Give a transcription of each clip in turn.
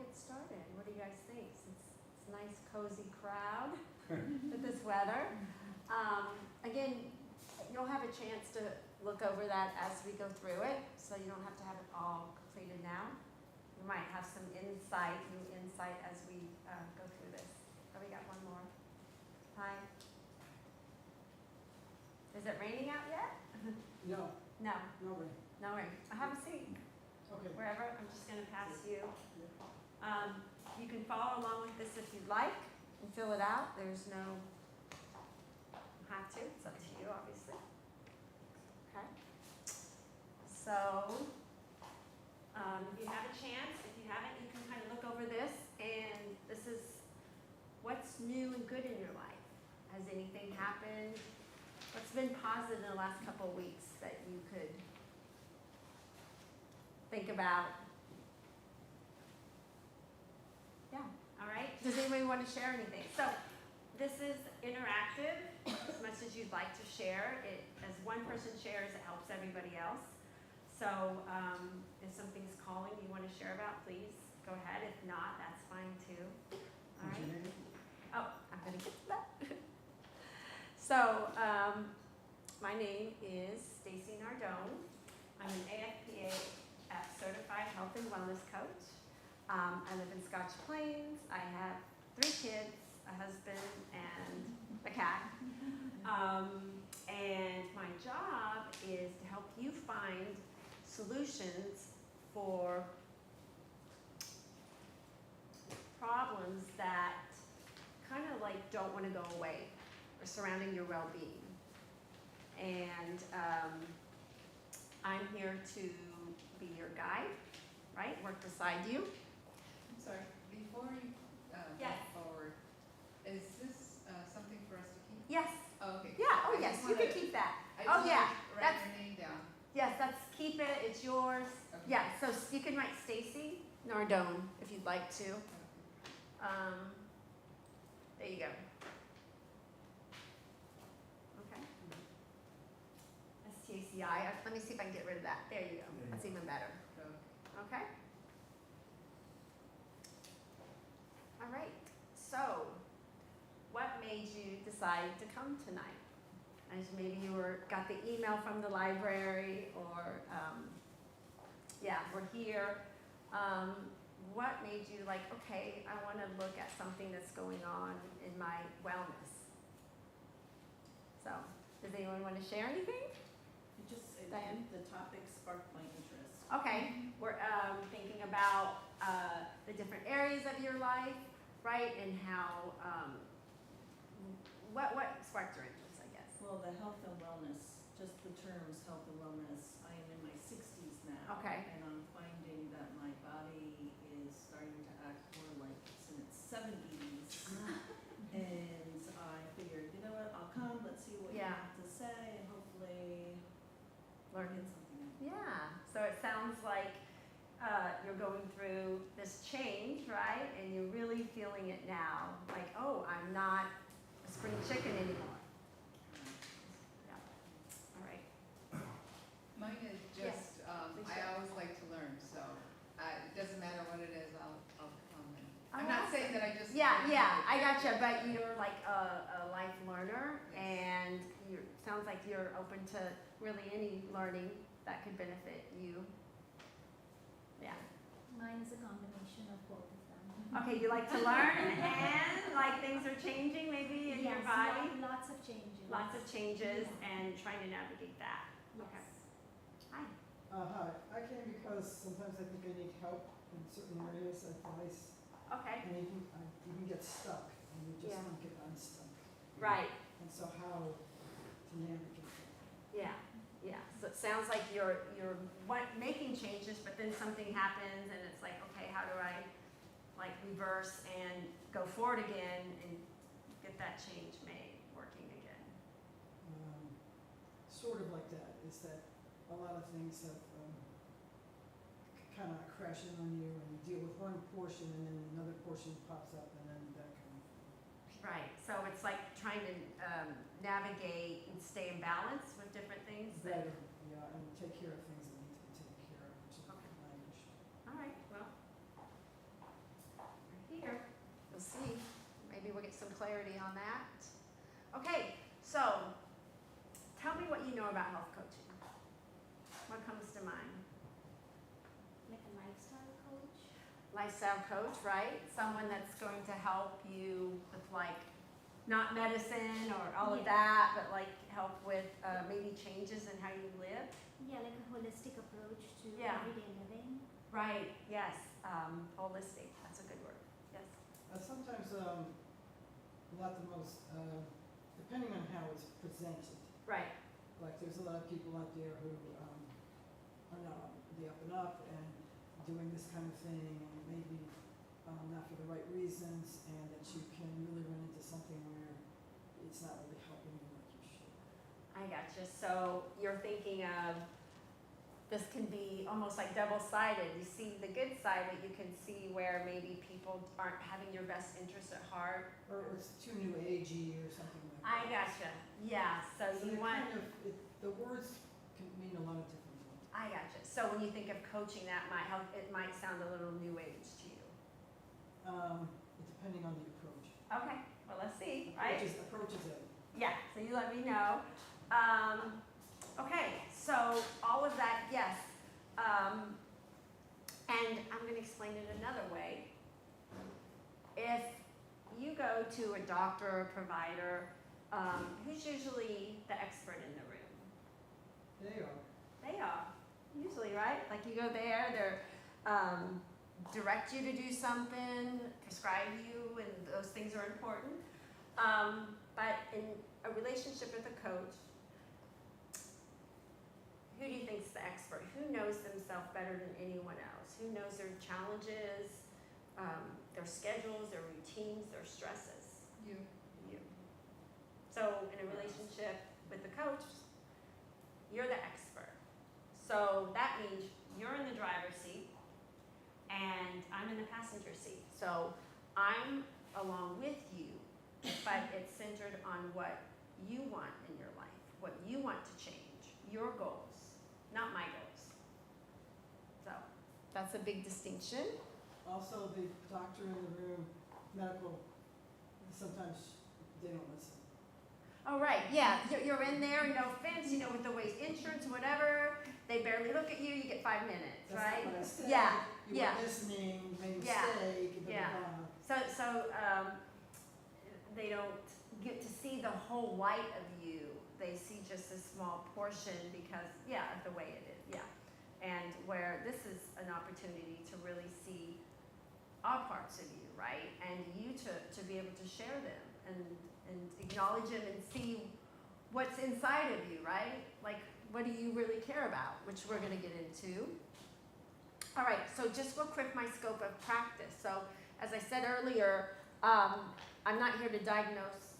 get started. What do you guys think? Since it's a nice cozy crowd with this weather. Again, you'll have a chance to look over that as we go through it, so you don't have to have it all completed now. You might have some new insight as we go through this. Oh, we got one more. Hi. Is it raining out yet? No, No, no rain. no rain. I have a seat. Okay. Wherever, I'm just going to pass you. You can follow along with this if you'd like and fill it out. There's no have to. It's up to you, obviously. Okay. So, if you have a chance, if you haven't, you can kind of look over this. And this is what's new and good in your life. Has anything happened? What's been positive in the last couple of weeks that you could think about? Yeah, all right. Does anybody want to share anything? So this is interactive as much as you'd like to share. It, as one person shares, it helps everybody else. So if something's calling you want to share about, please go ahead. If not, that's fine too. All right. Oh, I'm going to get to that. So my name is Staci Nardone. I'm an AFPA certified health and wellness coach. I live in Scotch Plains. I have 3 kids, a husband, and a cat. And my job is to help you find solutions for problems that kind of like don't want to go away or surrounding your well-being. And I'm here to be your guide, right? Work beside you. I'm sorry, before you Yes. go forward, is this something for us to keep? Yes. Oh, okay. Yeah. Oh, yes. You can keep that. I Oh, just yeah. want to write That's your name down. yes. That's keep it. It's yours. Okay. Yeah. So you can write Staci Nardone if you'd like to. Okay. There you go. Okay. STACI. Let me see if I can get rid of that. There you go. That's even better. Okay. All right. So, what made you decide to come tonight? As maybe you got the email from the library, or yeah, we're here. What made you like, okay, I want to look at something that's going on in my wellness? So, does anyone want to share anything? Diane? The topic sparked my interest. Okay, we're thinking about the different areas of your life, right, and how, what sparked your interest, I guess? Well, the health and wellness, just the terms health and wellness, I am in my 60s now. Okay. And I'm finding that my body is starting to act more like it's in its 70s. And I figured, you know what, I'll come, let's see what you Yeah. have to say, and hopefully Learn. get something out. Yeah, so it sounds like you're going through this change, right? And you're really feeling it now, like, oh, I'm not a spring chicken anymore. Yeah, all right. Mine is just, I always like to learn, so it doesn't matter what it is, I'll come. And I'm not saying that I just. Yeah, I gotcha, but you're like a life learner, Yes. and sounds like you're open to really any learning that could benefit you. Yeah. Mine is a combination of both of them. Okay, you like to learn and like things are changing maybe in your Yes, body? lots of changes. Lots of changes Yeah. and trying to navigate that. Yes. Hi. Hi, I came because sometimes I think I need help in certain areas, advice, Okay, and I even get stuck, and you just Yeah. don't get unstuck. right, And so how to navigate that. yeah, yeah. So it sounds like you're making changes, but then something happens and it's like, okay, how do I like reverse and go forward again and get that change made, working again? Sort of like that, is that a lot of things have kind of crash in on you, and you deal with one portion, and then another portion pops up, and then that kind of thing. Right, so it's like trying to navigate and stay in balance with different things. that- Better, yeah, and take care of things that need to be taken care of, which is Okay. my issue. All right, well, clarity on that. Okay, so tell me what you know about health coaching. What comes to mind? Like a lifestyle coach. Lifestyle coach, right? Someone that's going to help you with like, not medicine or all of Yeah. that, but like help with maybe changes in how you live. Yeah, like a holistic approach to Yeah. everyday living. Right, yes, holistic, that's a good word, yes. Sometimes, not the most, depending on how it's presented. Right, Like, there's a lot of people out there who, are not on the up and up and doing this kind of thing, and maybe, not for the right reasons, and that you can really run into something where it's not really helping you like you should. I gotcha. So you're thinking of, this can be almost like double-sided. You see the good side, but you can see where maybe people aren't having your best interest at heart. Or it's too new agey or something like I that. gotcha, yeah, so So you they want, kind of, the words can mean a lot of different things. I gotcha. So when you think of coaching, that might help, it might sound a little new age to you. Depending on the approach. Okay, well, let's see, right? Approaches it. Yeah, so you let me know. Okay, so all of that, yes. And I'm gonna explain it another way. If you go to a doctor or provider, who's usually the expert in the room? They are. They are, usually, right? Like you go there, they're, direct you to do something, prescribe you, and those things are important. But in a relationship with a coach, who do you think is the expert? Who knows themselves better than anyone else? Who knows their challenges, their schedules, their routines, their stresses? You. You. So in a relationship with the coach, you're the expert. So that means you're in the driver's seat and I'm in the passenger seat. So I'm along with you, but it's centered on what you want in your life, what you want to change, your goals, not my goals. So that's a big distinction. Also, the doctor in the room, medical, sometimes they don't listen. Oh, right, yeah, you're in there, no offense, you know, with the way insurance, whatever, they barely look at you, you get 5 minutes, That's right? not what I said. Yeah, You yeah. were listening, you made a Yeah, mistake, blah, yeah. blah, blah. So they don't get to see the whole light of you. They see just a small portion because, yeah, of the way it is, yeah. And where this is an opportunity to really see all parts of you, right? And you to be able to share them and acknowledge them and see what's inside of you, right? Like, what do you really care about, which we're gonna get into. All right, so just real quick, my scope of practice. So, as I said earlier, I'm not here to diagnose,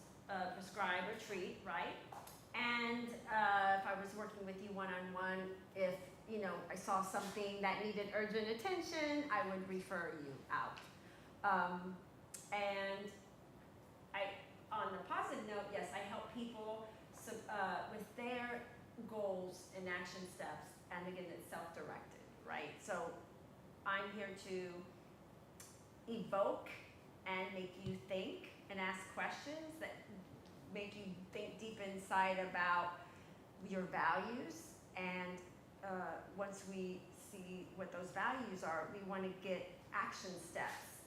prescribe, or treat, right? And if I was working with you one-on-one, if you know I saw something that needed urgent attention, I would refer you out. And on the positive note, yes, I help people with their goals and action steps, and again, it's self-directed, right? So I'm here to evoke and make you think and ask questions that make you think deep inside about your values. And once we see what those values are, we want to get action steps,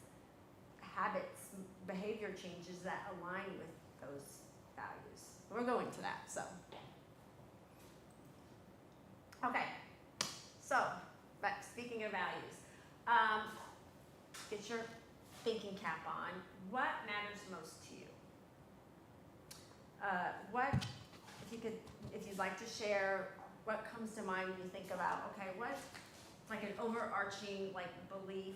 habits, behavior changes that align with those values. We're going to that, so. Okay, so, but speaking of values, get your thinking cap on. What matters most to you? What, if you'd like to share, what comes to mind when you think about, okay, what's like an overarching like belief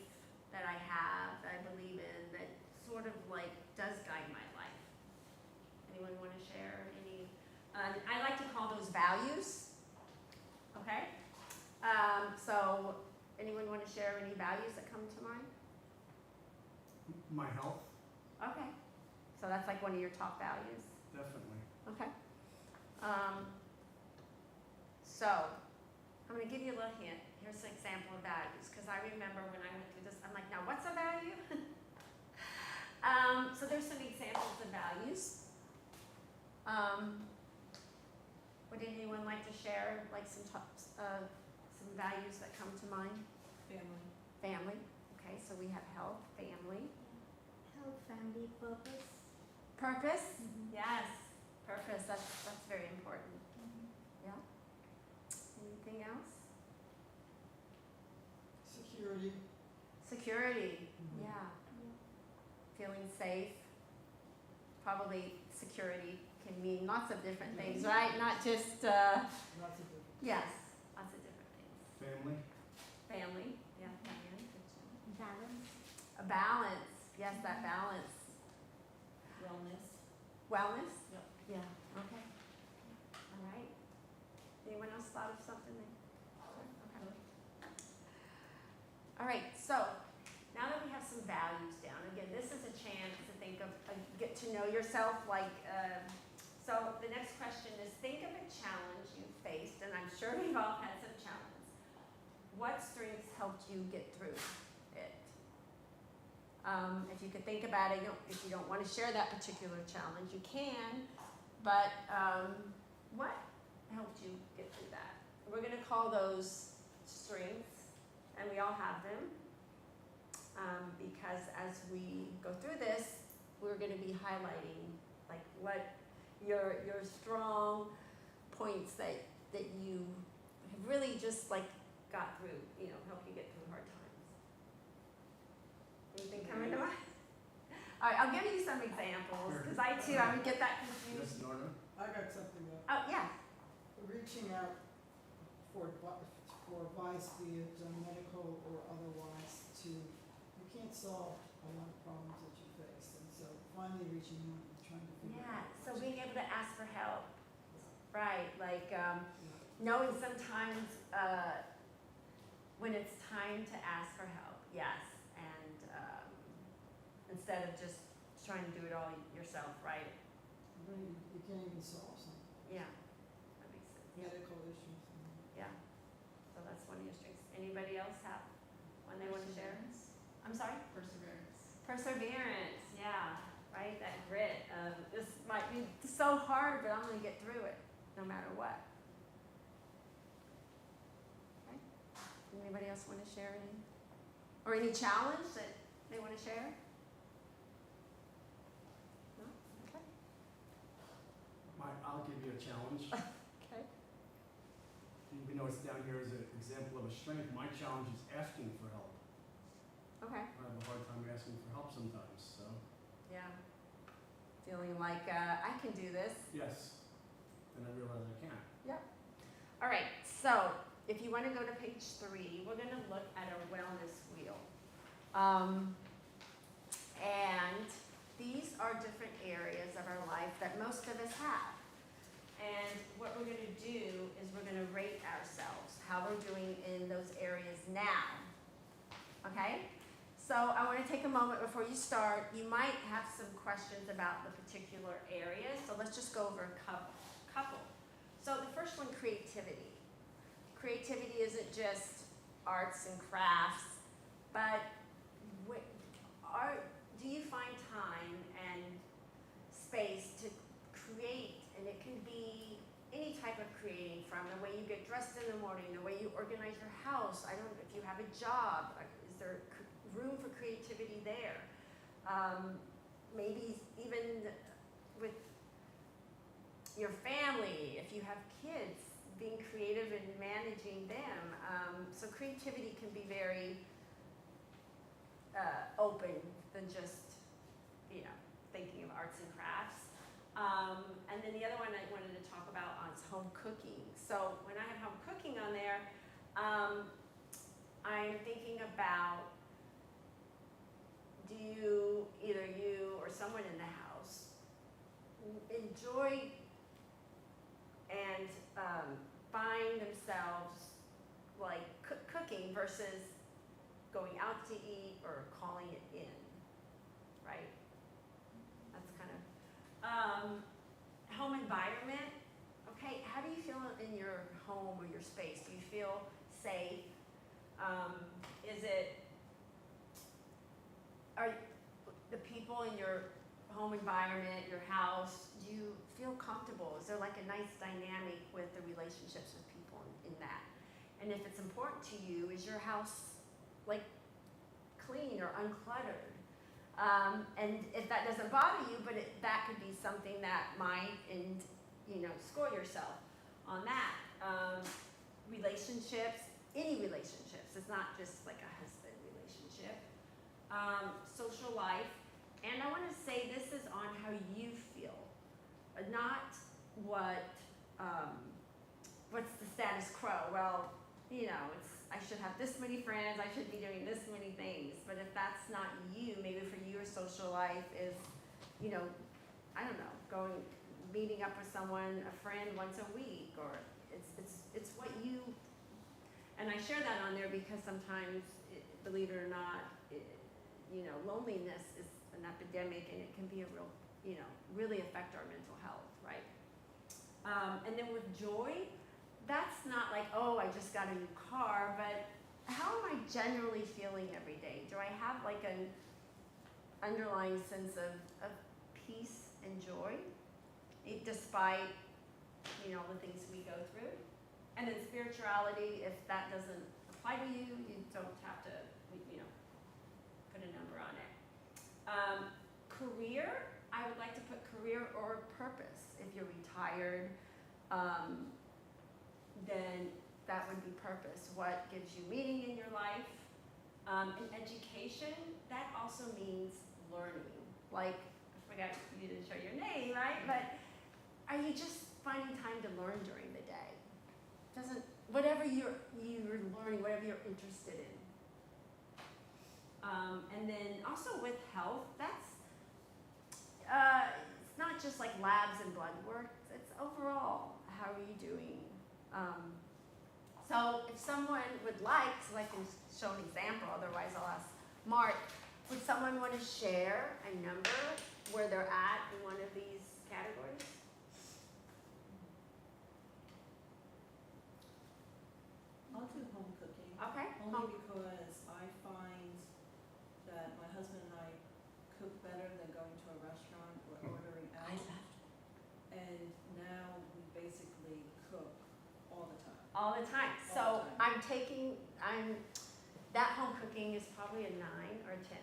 that I have, that I believe in, that sort of like does guide my life? Anyone want to share any? I like to call those values. Okay. So anyone want to share any values that come to mind? My health, Okay. So that's like one of your top values. definitely. Okay. So I'm going to give you a little hint. Here's an example of values, because I remember when I went through this, I'm like, now what's a value? So there's some examples of values. Would anyone like to share, like some some values that come to mind? Family. Family. Okay, so we have health, family, Health, family, purpose. purpose. Mhm. Yes, purpose. That's very important. Mhm. Yeah. Anything else? Security. Security. Mhm. Yeah. Yeah. Feeling safe. Probably security can mean lots of different things, Yes. right? Not just. Lots of different. Yes, lots of different things. Family, Family. Yeah. Diane, good job. Balance. A balance. Yes, that balance. Wellness. Wellness? Yep. Yeah, okay. All right. Anyone else thought of something? Okay. All right, so now that we have some values down, again, this is a chance to think of, get to know yourself, like, so the next question is think of a challenge you faced, and I'm sure we've all had some challenges. What strengths helped you get through it? If you could think about it, if you don't want to share that particular challenge, you can, but what helped you get through that? We're going to call those strengths, and we all have them, because as we go through this, we're going to be highlighting like what your strong points that you have really just like got through, help you get through hard times. Anything coming to mind? All right, I'll give you some examples, because I would get that confused. Miss Nardone? I got something that, Oh, yeah, reaching out for advice, be it medical or otherwise, you can't solve a lot of problems that you face, and so finally reaching out and trying to figure yeah, out. so being able to ask for help, right, like, Yeah. knowing sometimes when it's time to ask for help, yes, and instead of just trying to do it all yourself, right? You can't even solve some Yeah, that makes sense. Yeah, medical issues. yeah. So that's one of your strengths. Anybody else have one they want to share? I'm sorry? Perseverance. Perseverance, yeah, right? That grit of this might be so hard, but I'm going to get through it no matter what. Okay. Anybody else want to share any? Or any challenge that they want to share? No? Okay. I'll give you a challenge. Okay. Even though it's down here as an example of a strength, my challenge is asking for help. Okay. I have a hard time asking for help sometimes, so, Yeah. Feeling like I can do this. yes. And I realize I can't. All right, so if you want to go to page 3, we're going to look at a wellness wheel. And these are different areas of our life that most of us have. And what we're going to do is we're going to rate ourselves, how we're doing in those areas now. Okay? So I want to take a moment before you start. You might have some questions about the particular areas, so let's just go over a couple. So the first one, creativity. Creativity isn't just arts and crafts, but do you find time and space to create? And it can be any type of creating, from the way you get dressed in the morning, the way you organize your house. I don't know if you have a job. Is there room for creativity there? Maybe even with your family, if you have kids, being creative and managing them. So creativity can be very open than just, thinking of arts and crafts. And then the other one I wanted to talk about is home cooking. So when I have home cooking on there, I'm thinking about, do either you or someone in the house enjoy and find themselves like cooking versus going out to eat or calling it in, right? That's kind of home environment. Okay, how do you feel in your home or your space? Do you feel safe? Are the people in your environment, your house, do you feel comfortable? Is there like a nice dynamic with the relationships with people in that? And if it's important to you, is your house like clean or uncluttered? And if that doesn't bother you, but that could be something that might, and score yourself on that. Relationships, any relationships, it's not just like a husband relationship. Social life, and I want to say this is on how you feel, not what's the status quo. Well, I should have this many friends, I should be doing this many things, but if that's not you, maybe for you your social life is, I don't know, meeting up with someone, a friend once a week, or it's what you, and I share that on there because sometimes, believe it or not, loneliness is an epidemic, and it can be a real, really affect our mental health, right? And then with joy, that's not like, oh, I just got a new car, but how am I generally feeling every day? Do I have like an underlying sense of peace and joy, despite, the things we go through? And then spirituality, if that doesn't apply to you, you don't have to, put a number on it. Career, I would like to put career or purpose. If you're retired, then that would be purpose. What gives you meaning in your life? And education, that also means learning. Like, I forgot you didn't show your name, right? But are you just finding time to learn during the day? Whatever you're learning, whatever you're interested in. And then also with health, that's, it's not just like labs and blood work, it's overall, how are you doing? So if someone would like, so I can show an example, otherwise I'll ask Mark, would someone want to share a number where they're at in one of these categories? I'll do home cooking. Okay. Only because I find that my husband and I cook better than going to a restaurant or ordering out. And now we basically cook all the time. All the time. So All the time. That home cooking is probably a 9 or a 10.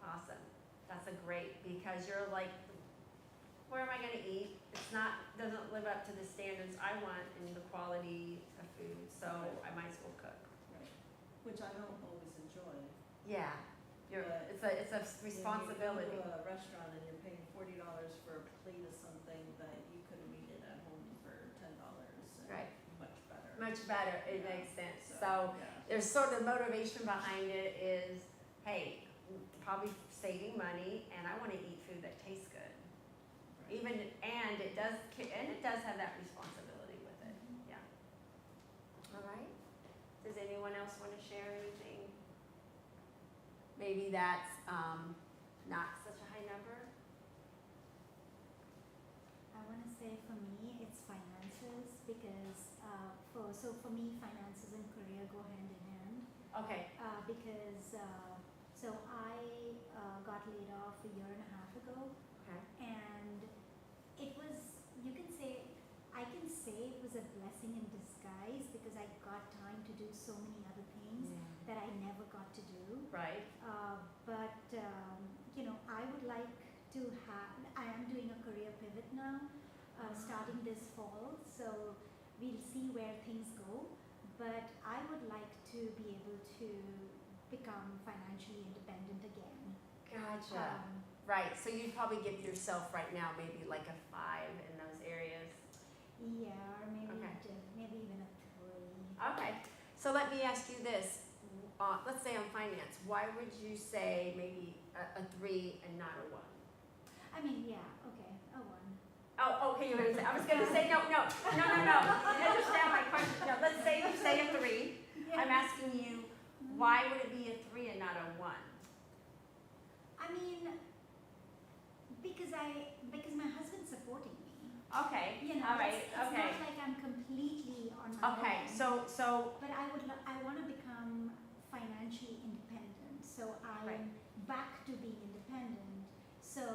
Awesome. That's a great, because you're like, where am I gonna eat? Doesn't live up to the standards I want in the quality of food, so I might as well cook. Right. Which I don't always enjoy. Yeah. But It's a responsibility. When you go to a restaurant and you're paying $40 for a plate of something that you could have eaten at home for $10. Right. Much better. Much better, it Yeah. makes sense. So yeah. there's sort of motivation behind it is, hey, probably saving money, and I want to eat food that tastes good. Right. And it does have that responsibility with it. Yeah. All right. Does anyone else want to share anything? Maybe that's not such a high number. I want to say for me, it's finances because for me, finances and career go hand in hand. Okay. Because I got laid off a year and a half ago, Okay. and it was, I can say it was a blessing in disguise because I got time to do so many other things that I never got to do. Right. But I would like to I am doing a career pivot now, starting this fall, so we'll see where things go. But I would like to be able to become financially independent again. Gotcha. Right. So you'd probably give yourself right now maybe like a 5 in those areas. Yeah, or maybe Okay. maybe even a 3. Okay. So let me ask you this. Let's say on finance, why would you say maybe a 3 and not a 1? I mean, yeah, okay, a 1. Oh, okay, you're gonna say, I was gonna say, no. You understand my question. No, let's say you say a 3. Yeah. I'm asking you, why would it be a 3 and not a 1? I mean, because my husband's supporting me. Okay, It's all right, okay. not like I'm completely on my Okay, own. so, But I want to become financially independent. So I'm Right. back to being independent. So so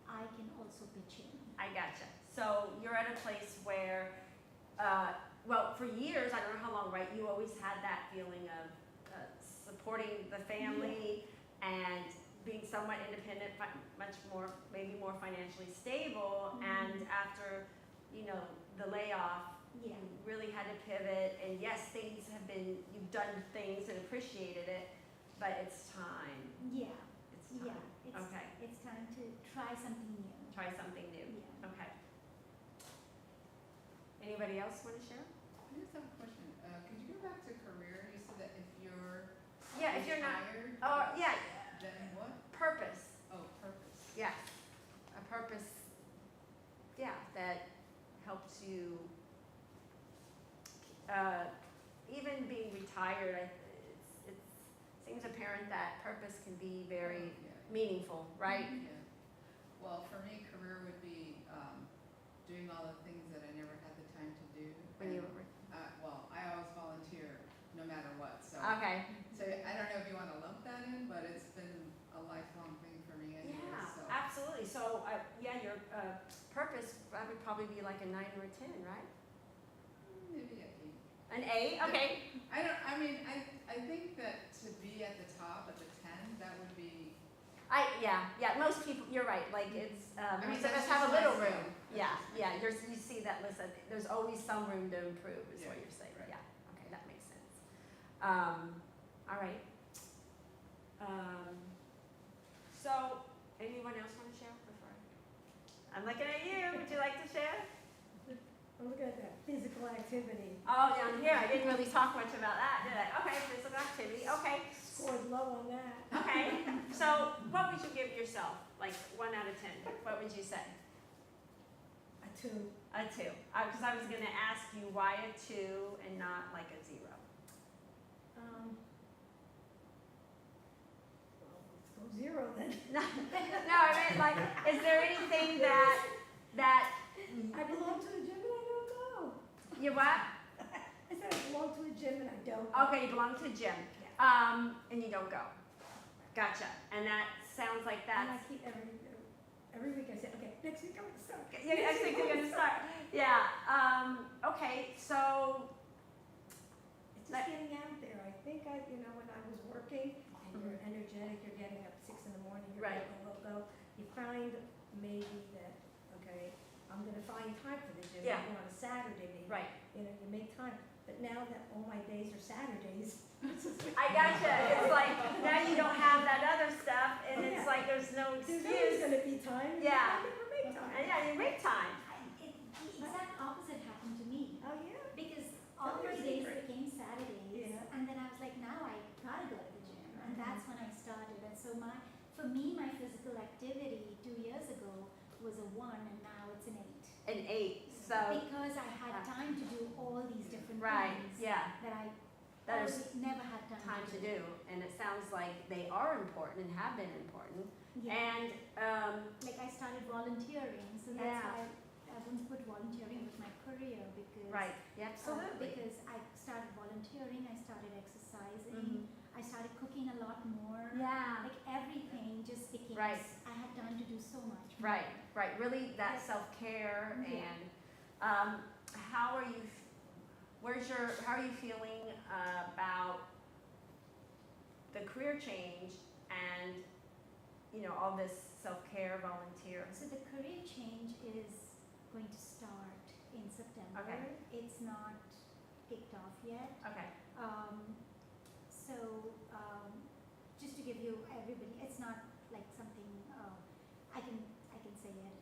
I can also pitch in. I gotcha. So you're at a place where, well, for years, I don't know how long, right? You always had that feeling of supporting the family and being somewhat independent, much more, maybe more financially stable. And after, you know, the layoff, Yeah. you really had to pivot. And yes, things have been, you've done things and appreciated it, but it's time. Yeah. It's time. Yeah. Okay. It's time to try something new. Try something new. Yeah. Okay. Anybody else want to share? I just have a question. Could you go back to career? You said that if you're Yeah, if you're not, retired, oh, yeah, then what? purpose. Oh, purpose. Yes, a purpose, yeah, that helps you, even being retired, it seems apparent that purpose can be very Yeah. meaningful, right? Yeah. Well, for me, career would be doing all the things that I never had the time to do. When you And, were, well, I always volunteer no matter what, so. okay, So I don't know if you want to lump that in, but it's been a lifelong thing for me anyway, yeah, so. absolutely, so, yeah, your, purpose, that would probably be like a 9 or a 10, right? Maybe at 8. An 8, okay, I think that to be at the top, at the 10, that would be, yeah, most people, you're right, like, it's, mean, most of us that's have a just my little skill. room. That's Yeah, just you my see that list, there's always some room to improve, is what Yeah, you're saying, right. yeah, okay, that makes sense. All right. So, anyone else want to share before? I'm looking at you, would you like to share? I'm looking at that physical activity. Oh, down here, I didn't really talk much about that, did I? Okay, physical activity, okay, Scored low on that. okay. So, what would you give yourself, like 1 out of 10, what would you say? A 2. A 2, because I was gonna ask you why a 2 and not like a 0. Well, let's go 0 then. No, I mean, like, is there anything that I belong to a gym and I don't go. you what? I said I belong to a gym and I don't go. Okay, you belong to a gym, and you don't go. Gotcha. And that sounds like And I that's. keep every week I say, okay, next week I'm gonna start. Yeah, I think you're gonna start. Yeah. Okay. So. It's just getting out there. I think when I was working and you're energetic, you're getting up 6 in the morning, you're Right. go. You find maybe that, okay, I'm gonna find time for the gym. Yeah. Maybe on a Saturday, maybe. Right. You make time. But now that all my days are Saturdays, I gotcha. It's like now you don't have that other stuff, and it's Yeah. like there's no there's always excuse. gonna be time. and Yeah. I never make time. And yeah, you make time. The exact opposite happened to me. Oh, yeah? Because Tell all me my your days secret. became Saturdays, Yeah. and then I was like, now I gotta go to the gym, and that's when I started. And so for me, my physical activity 2 years ago was a 1, and now it's an 8. An 8. So. Because I had time to do all these different Right. things Yeah. that I That is never had time to do, and it sounds like they are important and have been important. Yeah. And Like I started volunteering, so that's Yeah. why I wouldn't put volunteering with my career because right, yeah, absolutely. because I started volunteering, I started exercising, Mhm. I started cooking a lot more. Yeah. Like everything just became. Right. I had time to do so much. more. Right. Really, that Yeah. self-care Yeah. and how are you? How are you feeling about the career change and all this self-care, volunteer? So the career change is going to start in September. Okay. It's not kicked off yet. Okay. Just to give you everybody, it's not like something I can say it.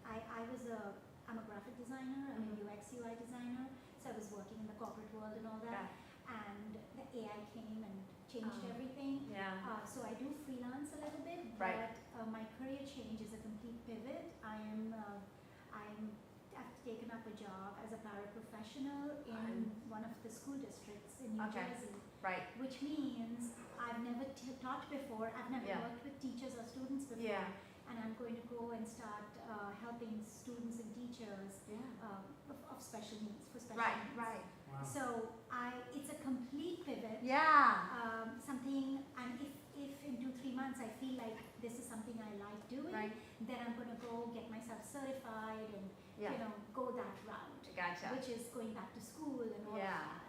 I'm a graphic designer. I'm Mhm. a UX UI designer. So I was working in the corporate world and all that. And the AI came and changed everything. Yeah. So I do freelance a little bit, Right. but my career change is a complete pivot. I've taken up a job as a paraprofessional in one of the school districts in New Okay. Jersey, Right. which means I've never taught before. I've never Yeah. worked with teachers or students before, Yeah. and I'm going to go and start helping students and teachers Yeah. of special needs for special Right. needs. Right. Wow. So it's a complete pivot. Yeah. Something, and if in 2-3 months I feel like this is something I like doing, Right. then I'm gonna go get myself certified and, Yeah. you know, go that route, Gotcha. which is going back to school and all of Yeah. that.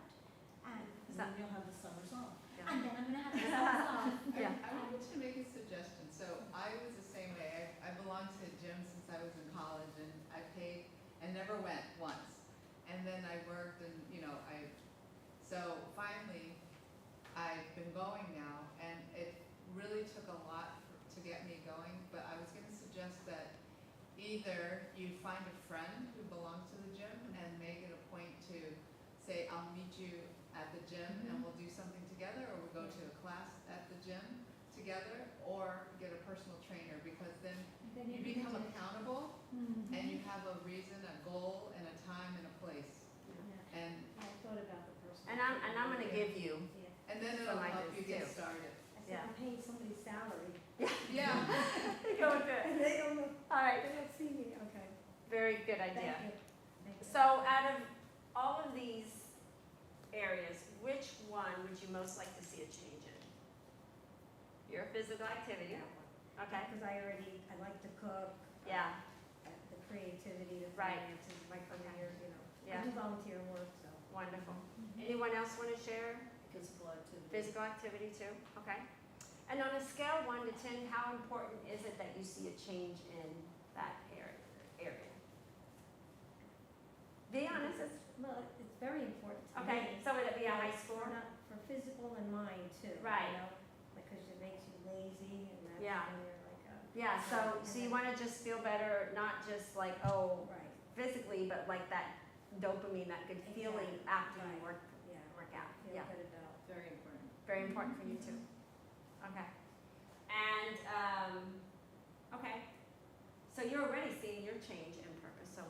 And, And then you'll have the summers off. and then I'm gonna have to summers off. Yeah. I wanted to make a suggestion. So I was the same way. I belonged to a gym since I was in college, and I paid and never went once. And then I worked, and so finally I've been going now, and it really took a lot to get me going. But I was going to suggest that either you find a friend who belongs to the gym and make it a point to say, I'll meet you at the gym and we'll do something together, or we'll go to a class at the gym together, or get a personal trainer, because then Then you can become do it. accountable Mhm. and you have a reason, a goal, and a time and a place. Yeah, And I thought about the person. And I'm gonna give you, Yeah. then it'll Some help ideas you get too. started. I said, Yeah. I'm paying somebody's salary, Yeah. go with it. and they don't know, All right, they don't see me, okay, very good thank idea. you. Thank you. So out of all of these areas, which one would you most like to see a change in? Your physical activity, okay? Because I like to cook. Yeah, The creativity, the Right. finances, my career, you know. Yeah. I do volunteer work, so. wonderful. Mhm. Anyone else want to share? Physical activity. Physical activity too, okay? And on a scale 1 to 10, how important is it that you see a change in that area? Be honest, it's, Well, it's very important to me. okay, so would it be a high For score? not- For physical and mind too. Right. You know, because it makes you lazy and that's Yeah. when you're like, Yeah, so you want to just feel better, not just like, oh, right, physically, but like that dopamine, that good feeling Exactly. after you Right. work yeah. out. Feel Yeah, good about. Very important. very important for you too. Okay. And, okay. So you're already seeing your change in purpose, so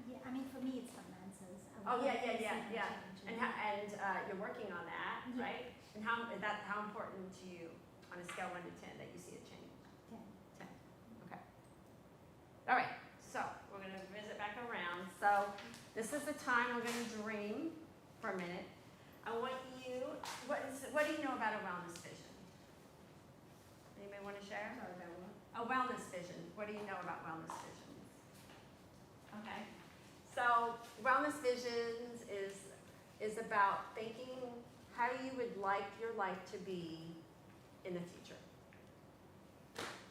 Yeah, I mean, for me, it's finances. I Oh, would yeah, like to yeah, see yeah, that yeah. change, And you're working on that, Yeah. right? And how important to you on a scale 1 to 10 that you see a change? 10. 10, okay. All right, so we're gonna visit back around. So this is the time we're gonna dream for a minute. I want you, what do you know about a wellness vision? Anybody wanna share? Sorry about what? A wellness vision, what do you know about wellness visions? Okay, so wellness visions is about thinking how you would like your life to be in the future.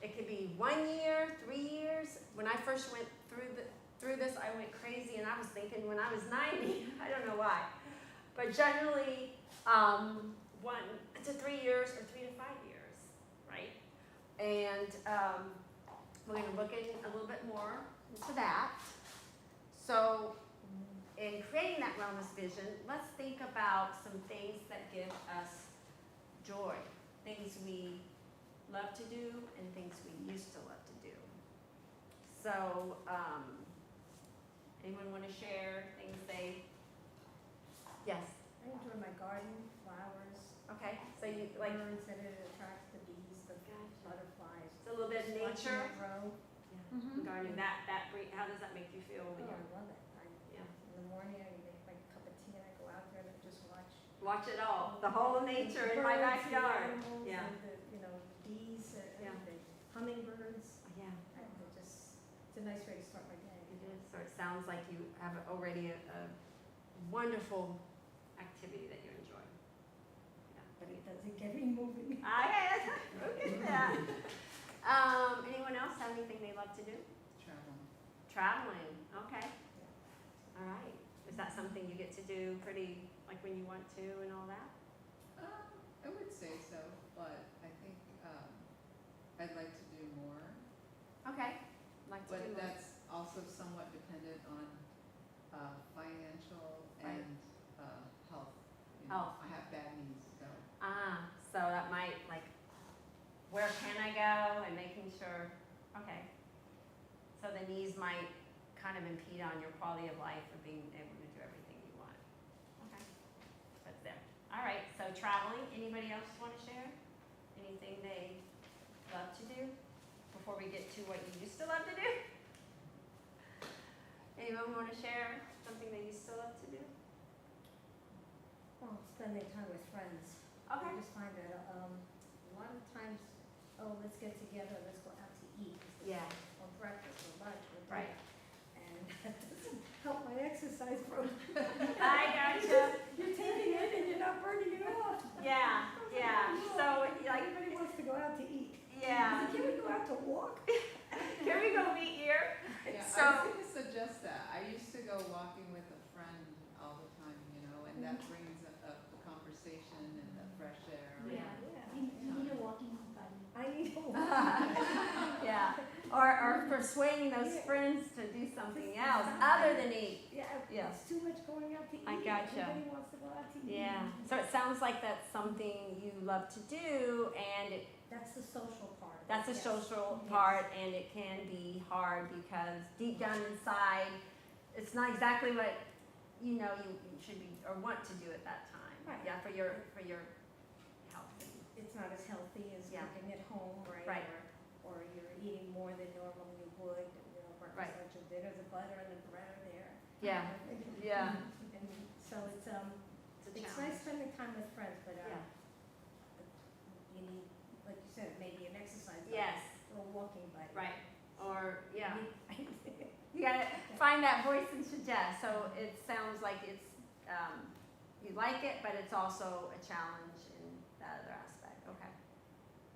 It could be 1 year, 3 years. When I first went through this, I went crazy and I was thinking when I was 90, I don't know why. But generally, 1 to 3 years or 3 to 5 years, right? And we're going to look in a little bit more into that. So in creating that wellness vision, let's think about some things that give us joy, things we love to do and things we used to love to do. So anyone want to share things they, yes, I enjoy my garden, flowers, okay, so you like, birds, and it attracts the bees, the butterflies. it's a little bit of Just watching nature, it grow. Mhm. gardening, how does that make you feel Oh, when I you're, love it. yeah, In the morning, I make my cup of tea and I go out there and I just watch. watch it all, the whole of nature in the my birds and the backyard. animals Yeah. and the, the bees and Yeah. everything. Hummingbirds. Yeah. It's a nice way to start my day. It is, so it sounds like you have already a wonderful activity that you enjoy. But it doesn't get me moving. I look at that. Anyone else have anything they love to do? Travel. Traveling, okay. All right. Is that something you get to do pretty, like when you want to and all that? I would say so, but I think I'd like to do more. Okay. Like to do But that. that's also somewhat dependent on financial Right. and health. Health. I have bad knees, so. So that might, like, where can I go and making sure, okay. So the knees might kind of impede on your quality of life of being able to do everything you want. Okay, that's there. All right, so traveling, anybody else want to share? Anything they love to do before we get to what you used to love to do? Anyone want to share something they used to love to do? Well, spending time with friends. Okay. I just find that a lot of times, oh, let's get together, let's go out to eat. Yeah. Or breakfast or lunch or dinner. Right. And that doesn't help my exercise program. I gotcha. You're taking it and you're not burning it off. Yeah, yeah. So, like, Everybody wants to go out to eat. yeah. Can we go out to walk? Can we go meet here? Yeah, So- I was gonna suggest that. I used to go walking with a friend all the time, you know, and that brings up the conversation and the fresh air. Yeah. You need a walking buddy. I need to walk. Yeah. Or persuading those friends to do something else other than eat. Yeah, Yeah. it's too much going out to eat. I gotcha. Everybody wants to go out to eat. Yeah. So it sounds like that's something you love to do, and That's the social part. of it, that's a yes. social Yes. part, and it can be hard because deep down inside, it's not exactly what you know you should be or want to do at that time. Right. Yeah, for your health. It's not as healthy as Yeah. cooking at home, right? Right. Or you're eating more than normally you would, you know, Right. breakfast, lunch, and dinner, the butter and the bread are there. Yeah. Yeah. And so It's it's a nice challenge. spending time with friends, but Yeah. you need, like you said, maybe an exercise buddy Yes. or a walking buddy. Right. Or yeah. You need- You gotta find that voice and suggest. So it sounds like it's you like it, but it's also a challenge in that other aspect. Okay.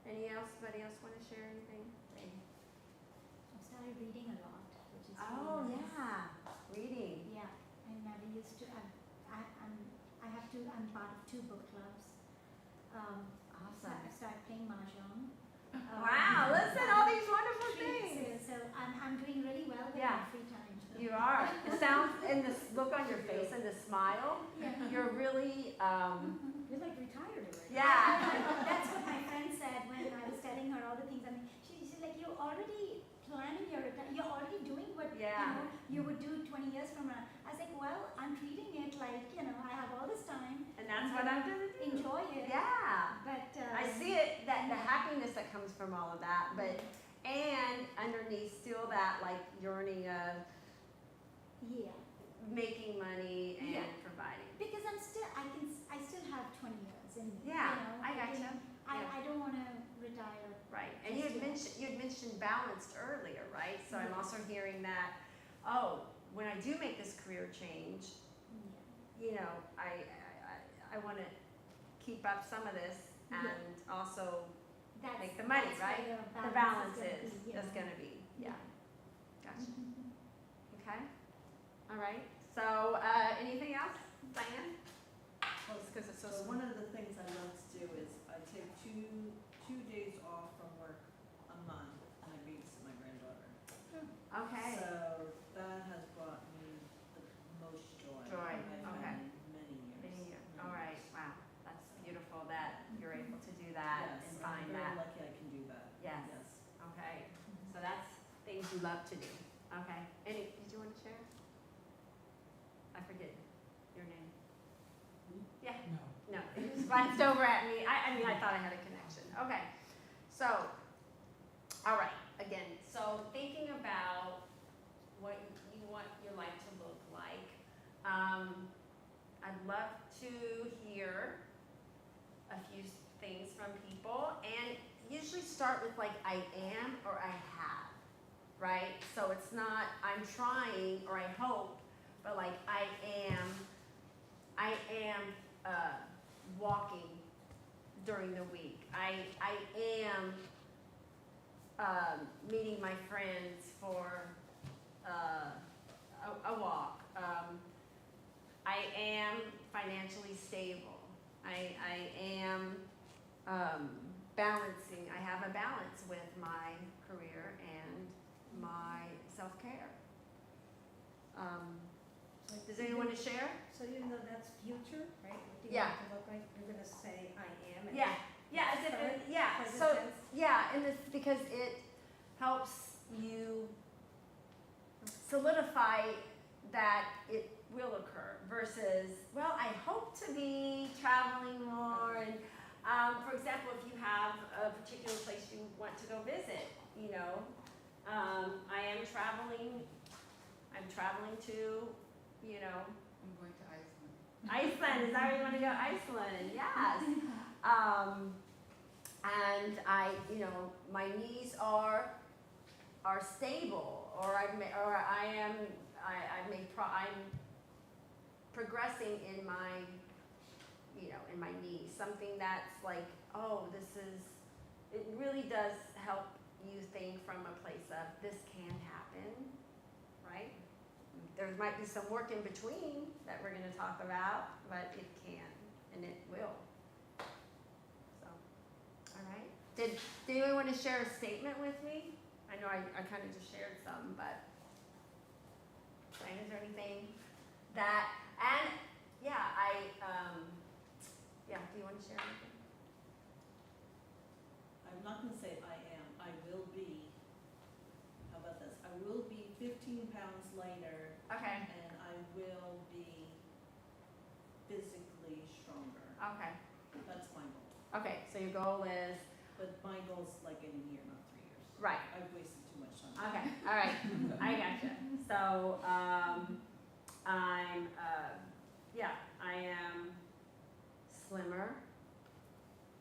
Anybody else want to share anything? I've started reading a lot, which is Oh really nice. yeah, reading. Yeah, I never used to. I'm part of 2 book clubs. Awesome. I've started playing mahjong. Wow, listen, all these wonderful things. So I'm doing really well with Yeah. my free time. So. You are. It sounds, and this look on your face and the smile, Yeah. you're really, You're like retired already. yeah. That's what my friend said when I was telling her all the things. I mean, she's like, you're already planning your retirement. You're already doing what Yeah. you would do 20 years from now. I was like, well, I'm treating it like I have all this time. And that's what I'm gonna do. Enjoy it. Yeah. But I see it, that the happiness that comes from all of that, but, and underneath still that like yearning of yeah, making money and Yeah. providing. because I still have 20 years in me. Yeah, you know, I gotcha. didn't- Yeah. I don't want to retire. Right, and you had mentioned balanced earlier, right? So I'm also hearing that, oh, when I do make this career change, Yeah. I want to keep up some of this Yeah. and also That's, make the money, that's right? where The balance gonna is, be, you that's know. gonna be, yeah, gotcha, Mhm. okay? All right, so, anything else, Diane? Well, Just 'cause it's so So small. one of the things I love to do is I take two days off from work a month and I babysit my granddaughter. Okay, So that has brought me the most joy. Joy, I've had okay. in many years. Many years. Many All right, years. wow, that's beautiful that you're able to do that Yes, and I'm find very that, lucky I can do that. Yes. Yes. okay? So that's things you love to do, okay? Did you want to share? I forget your name. Yeah, No. no, you just glanced over at me, I mean, I thought I had a connection, okay. So, all right, again, so thinking about what you want your life to look like, I'd love to hear a few things from people, and usually start with like I am or I have, right? So it's not I'm trying or I hope, but like I am walking during the week. I am meeting my friends for a walk. I am financially stable. I am balancing. I have a balance with my career and my self-care. Does anyone want to share? So even though that's future, right? What do you Yeah. want it to look like? You're gonna say I am. and Yeah, yeah, as if Current, yeah. present So tense. yeah, and this because it helps you solidify that it will occur versus, well, I hope to be traveling more. And for example, if you have a particular place you want to go visit, I am traveling. I'm traveling to, I'm going to Iceland. Iceland. Is that where you want to go? Iceland. Yes. and my knees are stable, or I'm progressing in my, in my knees, something that's like, oh, it really does help you think from a place of this can happen, right? There might be some work in between that we're gonna talk about, but it can, and it will. So, all right. Did anyone want to share a statement with me? I know I kind of just shared some, but is there anything that, and yeah, do you want to share anything? I'm not gonna say I am, I will be, how about this? I will be 15 pounds lighter Okay, and I will be physically stronger. okay, That's my goal. okay, so your goal is, But my goal's like in a year, not 3 years. right, I've wasted too much time. okay, all right, I gotcha. So, I am slimmer,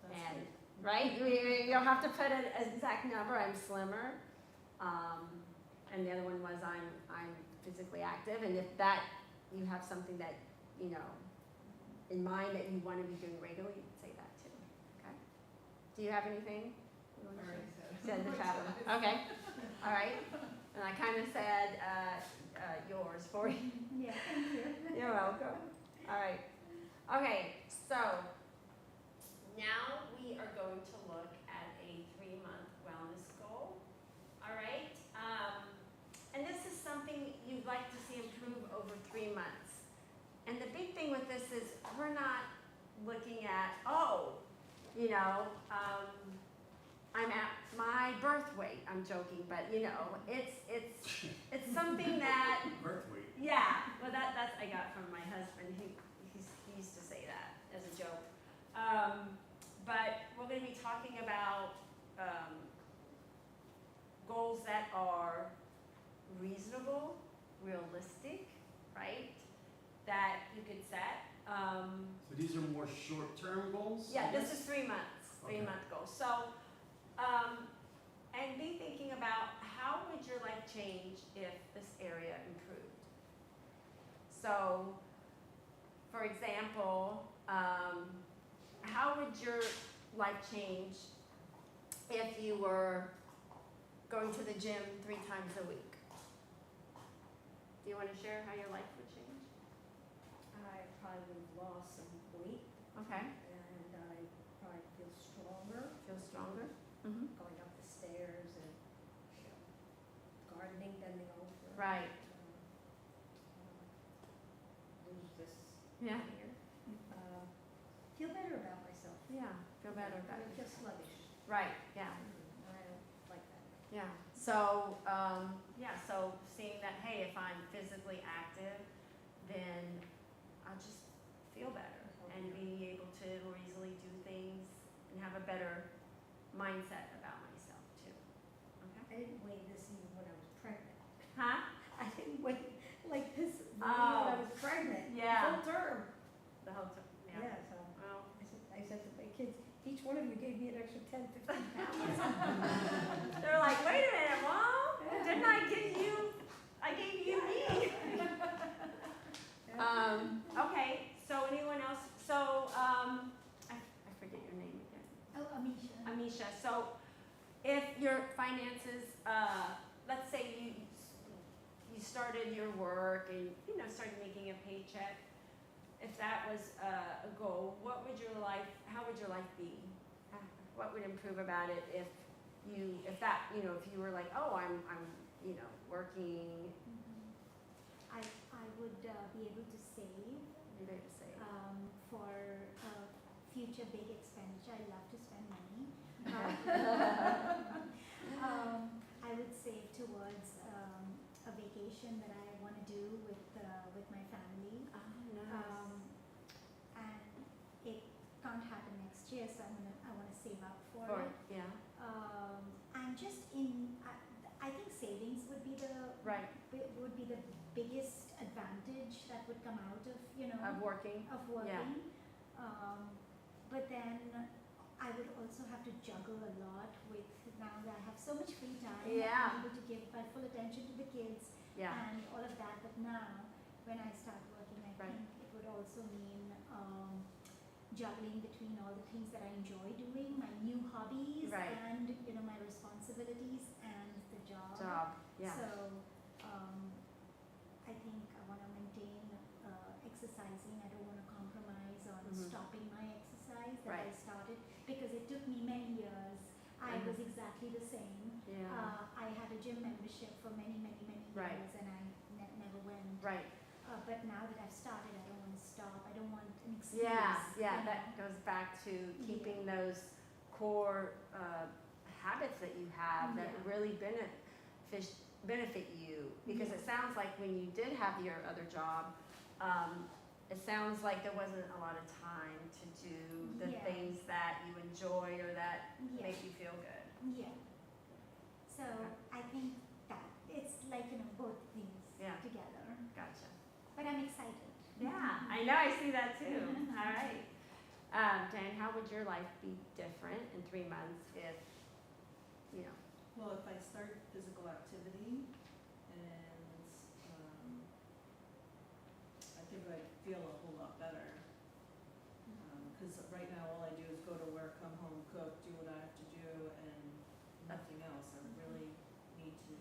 That's and, good. right, you don't have to put an exact number, I'm slimmer. And the other one was I'm physically active, and if that, you have something that, in mind that you want to be doing regularly, you can say that too, okay? Do you have anything you want to Already share? said. Said the travel, okay, all right. And I kind of said, yours for you. Yeah, thank you. You're welcome. All right. Okay, so now we are going to look at a 3-month wellness goal. All right. And this is something you'd like to see improve over 3 months. And the big thing with this is we're not looking at, I'm at my birth weight. I'm joking, but it's something that, Birth weight. yeah. Well, that's I got from my husband. He used to say that as a joke. But we're going to be talking about goals that are reasonable, realistic, right? That you could set. So these are more short-term goals? Yeah, I this guess? is 3 months, Okay. 3-month goals. So, and be thinking about how would your life change if this area improved. So, for example, how would your life change if you were going to the gym 3 times a week? Do you want to share how your life would change? I probably would have lost some weight, Okay. and I probably feel stronger. Feel stronger? Mm-hmm. Going up the stairs and, gardening, bending over. Right. Lose this Yeah. here. Feel better about myself. Yeah. Feel better about I it. feel sluggish. Right. Yeah. I don't like that. Yeah. So, so seeing that, hey, if I'm physically active, then I'll just feel better and be able to more easily do things and have a better mindset about myself too. Okay. I didn't weigh this even when I was pregnant. Huh? I didn't weigh like this when Oh. I was pregnant. Yeah. Full term. The whole time. Yeah. Yeah, so Well, I said to my kids, each one of you gave me an extra 10, 15 pounds. they're like, wait a minute, Mom, didn't I give you? I gave you me. Okay. So anyone else? So I forget your name again. Oh, Amisha. Amisha, so if your finances, let's say you started your work and started making a paycheck, if that was a goal, how would your life be? What would improve about it if you were like, oh, I'm working, I would be able to save you're able to say, for future big expenditure. I love to spend money. I would save towards a vacation that I want to do with my family. oh, nice. And it can't happen next year, so I want to save up for Or, it. yeah, And just I think savings would be the right, biggest advantage that would come out of of working, of working. But then I would also have to juggle a lot with, now that I have so much free time. Yeah. I'm able to give my full attention to the kids Yeah, and all of that, but now, when I start working, I Right. think it would also mean juggling between all the things that I enjoy doing, my new hobbies, Right. and, my responsibilities and the job. yeah, So, I think I wanna maintain exercising. I don't wanna compromise on Mhm. stopping my exercise that I Right. started, because it took me many years. I Mhm. was exactly the same. yeah, I had a gym membership for many, many, many Right. years, and I never went. right. But now that I've started, I don't want to stop. I don't want an excuse. Yeah, you know. that goes back to keeping those core habits that you have that Yeah. really benefit you. Because it sounds like when you did have your other job, it sounds like there wasn't a lot of time to do the Yeah. things that you enjoy or that Yeah. make you feel good. Yeah. So I think that it's like both things Yeah. together. Gotcha. But I'm excited. Yeah, I know, I see that too. All right. Dan, how would your life be different in 3 months if, Well, if I start physical activity and, I think I'd feel a whole lot better. Cause right now all I do is go to work, come home, cook, do what I have to do, and nothing else. I really need to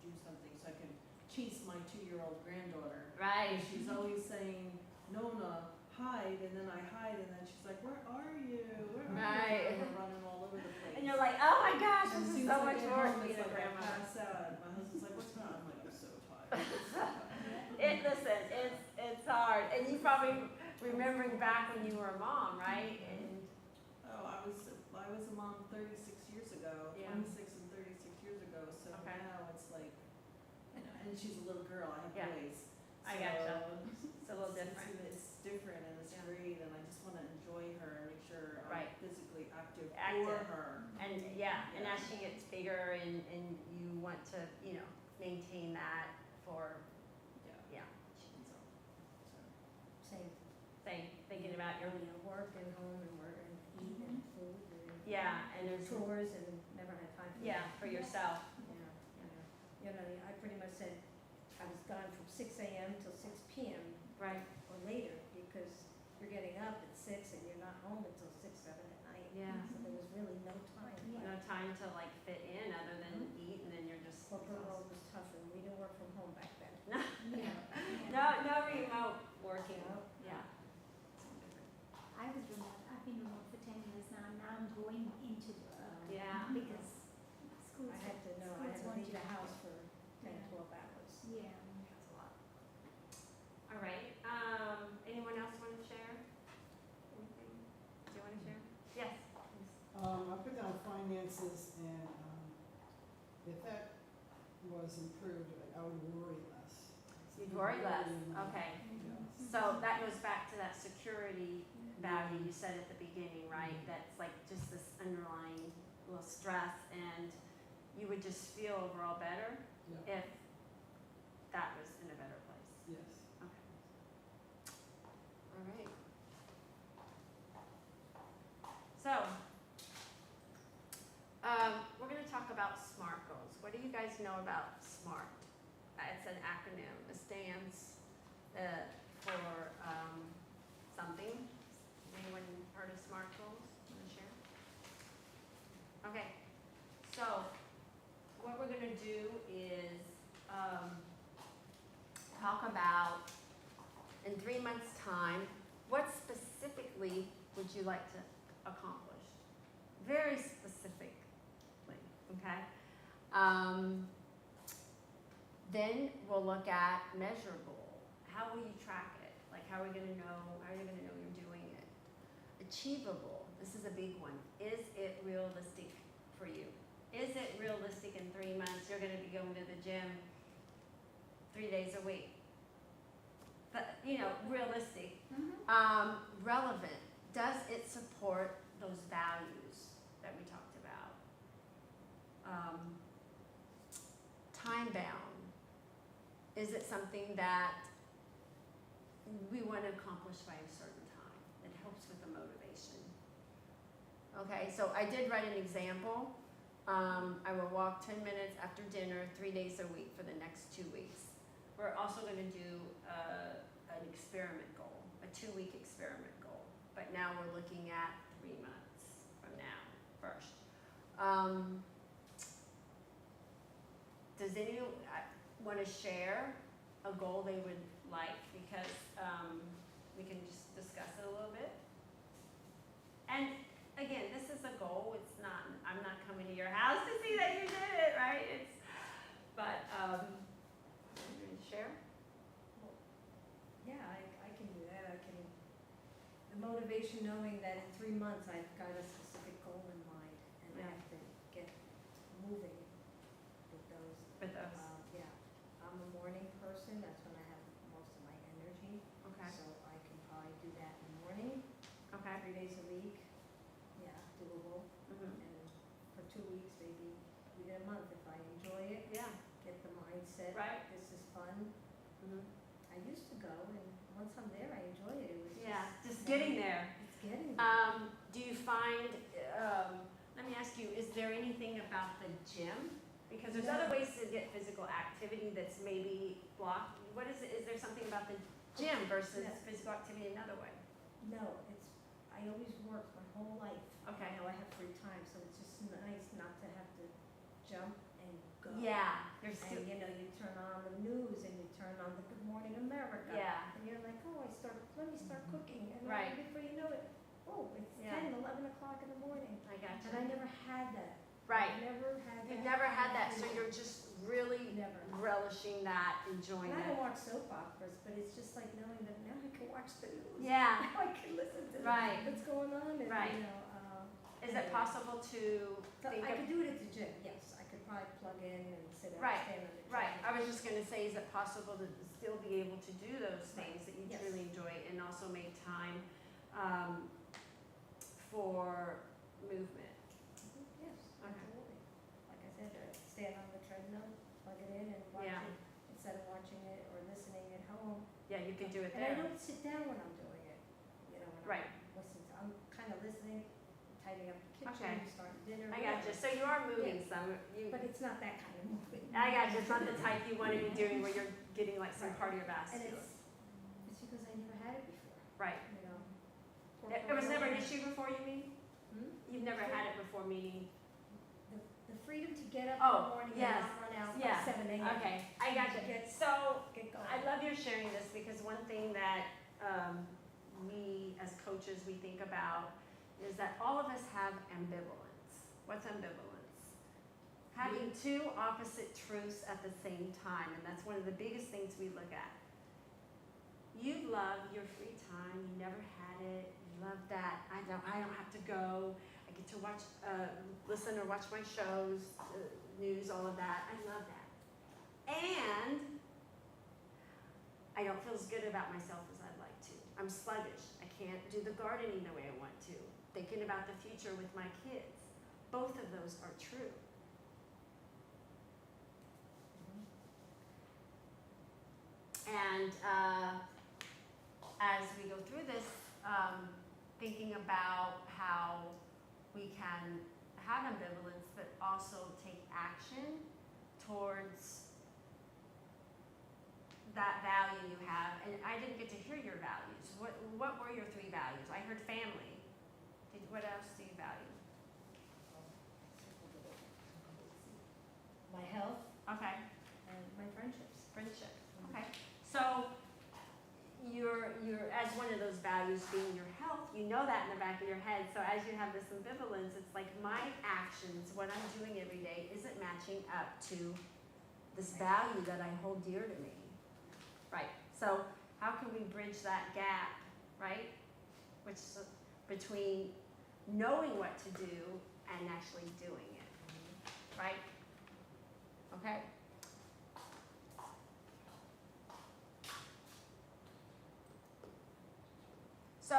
do something so I can chase my 2-year-old granddaughter. right? And she's always saying, Nona, hide, and then I hide, and then she's like, where are you? Where are Right. you? And we're running all over the place. And you're like, oh my gosh, And this is as soon so as I much get work home, being it's a like I grandmother. pass out. My husband's like, what's wrong? I'm like, I'm so tired. Listen, it's hard, and you probably remembering back when you were a mom, right? And Oh, I was a mom 36 years ago, Yeah. 26 and 36 years ago, so Okay. now it's like, and she's a little girl, I have Yeah. boys. I gotcha. So it's a little different. It's different and it's Yeah. great, and I just wanna enjoy her and make sure I'm Right. physically active for Active. her. And and as she gets bigger and you want to, maintain that for, Yeah. so, Same. thinking about your, Work and home and work and eat and food and. and there's, Chores and never had time for that. for yourself. Yeah. I pretty much said I was gone from 6 a.m. till 6 p.m. Right. or later, because you're getting up at 6 and you're not home until 6, 7 at night. Yeah. So there was really no time. No time to like fit in other than eat, and then you're just Corporate exhausted. world was tougher. We didn't work from home back then. Yeah. No remote working. No. Yeah. I was remote. I've been remote for 10 years now. Now I'm going into Yeah. because schools. I had to schools leave want the you. house for 10, Yeah. 12 hours. Yeah. That's a lot. All right. Anyone else want to share? Anything? Do you want to share? Yes. please. I put down finances, and if that was improved, I would worry less. You'd worry less. Okay. Yeah. So that goes back to that security value you said at the beginning, right? That's like just this underlying little stress, and you would just feel overall better Yeah, if that was in a better place. yes. Okay. All right. So, we're going to talk about SMART goals. What do you guys know about SMART? It's an acronym. It stands for something. Anyone heard of SMART goals? Want to share? Okay. So, what we're going to do is talk about, in 3 months' time, what specifically would you like to accomplish? Very specifically, okay? Then we'll look at measurable. How will you track it? Like, how are you gonna know you're doing it? Achievable. This is a big one. Is it realistic for you? Is it realistic in 3 months you're gonna be going to the gym 3 days a week? But, realistic. Relevant. Does it support those values that we talked about? Time bound. Is it something that we want to accomplish by a certain time? It helps with the motivation. Okay, so I did write an example. I will walk 10 minutes after dinner, 3 days a week for the next 2 weeks. We're also gonna do an experiment goal, a 2-week experiment goal. But now we're looking at 3 months from now first. Does anyone want to share a goal they would like? Because we can just discuss it a little bit. And again, this is a goal. It's not. I'm not coming to your house to see that you did it, right? But you want to share? Yeah, I can do that. The motivation knowing that in 3 months I've got a specific goal in mind and I Yeah. have to get moving with those. With those. Yeah, I'm a morning person, that's when I have most of my energy. Okay. So I can probably do that in the morning, Okay. 3 days a week. Yeah, doable. Mhm. And for 2 weeks, maybe even a month if I enjoy it, Yeah. get the mindset. Right. This is fun. Mhm. I used to go and once I'm there, I enjoy it. It was Yeah. Just fun. getting there. It's getting there. Do you find, let me ask you, is there anything about the gym? Because there's other ways to get physical activity that's maybe blocked. What is it, is there something about the gym versus Yeah. physical activity another way? No, I always worked my whole life. Okay. Now I have free time, so it's just nice not to have to jump and go. Yeah, there's still, And you turn on the news and you turn on the Good Morning America. yeah, And you're like, oh, let me start cooking. And Right. before you know it, oh, it's Yeah. 10, 11 o'clock in the morning. I got And I you. never had that. Right, I never had that. you've never had that, so you're just really Never. relishing that, enjoying And I don't it. watch soap operas, but it's just like knowing that now I can watch the news. Yeah, Now I can listen to Right. what's going on and, Right. Is it possible to So think I of, could do it at the gym, yes. I could probably plug in and sit and Right, stand on the right, treadmill. I was just gonna say, is it possible to still be able to do those things that you Yes. truly enjoy and also make time, for movement? Yes, Okay. absolutely. Like I said, stand on the treadmill, plug it in and watch Yeah. it instead of watching it or listening at home. Yeah, you could do it And I there. don't sit down when I'm doing it, when Right. I'm listening. I'm kind of listening, tidying up the Okay. kitchen, starting dinner. I got you, whatever. so you are moving some, you, But it's not that kind of movement. I got you, it's not the type you wanna be doing where you're getting like some And cardiovascular. it's because I never had it before, Right, Poor it was never an woman. issue before, you mean? Hmm? You've never had it before, meaning, The freedom to get up in Oh, the morning and yes. not run out Yeah. by 7 a.m. okay, I got you. Get- So, Get going. I love your sharing this because one thing that we as coaches, we think about is that all of us have ambivalence. What's ambivalence? Having two opposite truths at the same time, and that's one of the biggest things we look at. You love your free time, you never had it, you love that, I don't have to go, I get to watch, listen or watch my shows, news, all of that, I love that. And I don't feel as good about myself as I'd like to. I'm sluggish, I can't do the gardening the way I want to, thinking about the future with my kids. Both of those are true. And as we go through this, thinking about how we can have ambivalence, but also take action towards that value you have. And I didn't get to hear your values. What were your 3 values? I heard family. What else do you value? My health Okay. and my friendships. Friendship. Okay. So you're as one of those values being your health, you know that in the back of your head. So as you have this ambivalence, it's like my actions, what I'm doing every day, isn't matching up to this value that I hold dear to me. Right. So how can we bridge that gap, right? Which between knowing what to do and actually doing it. Right? Okay. So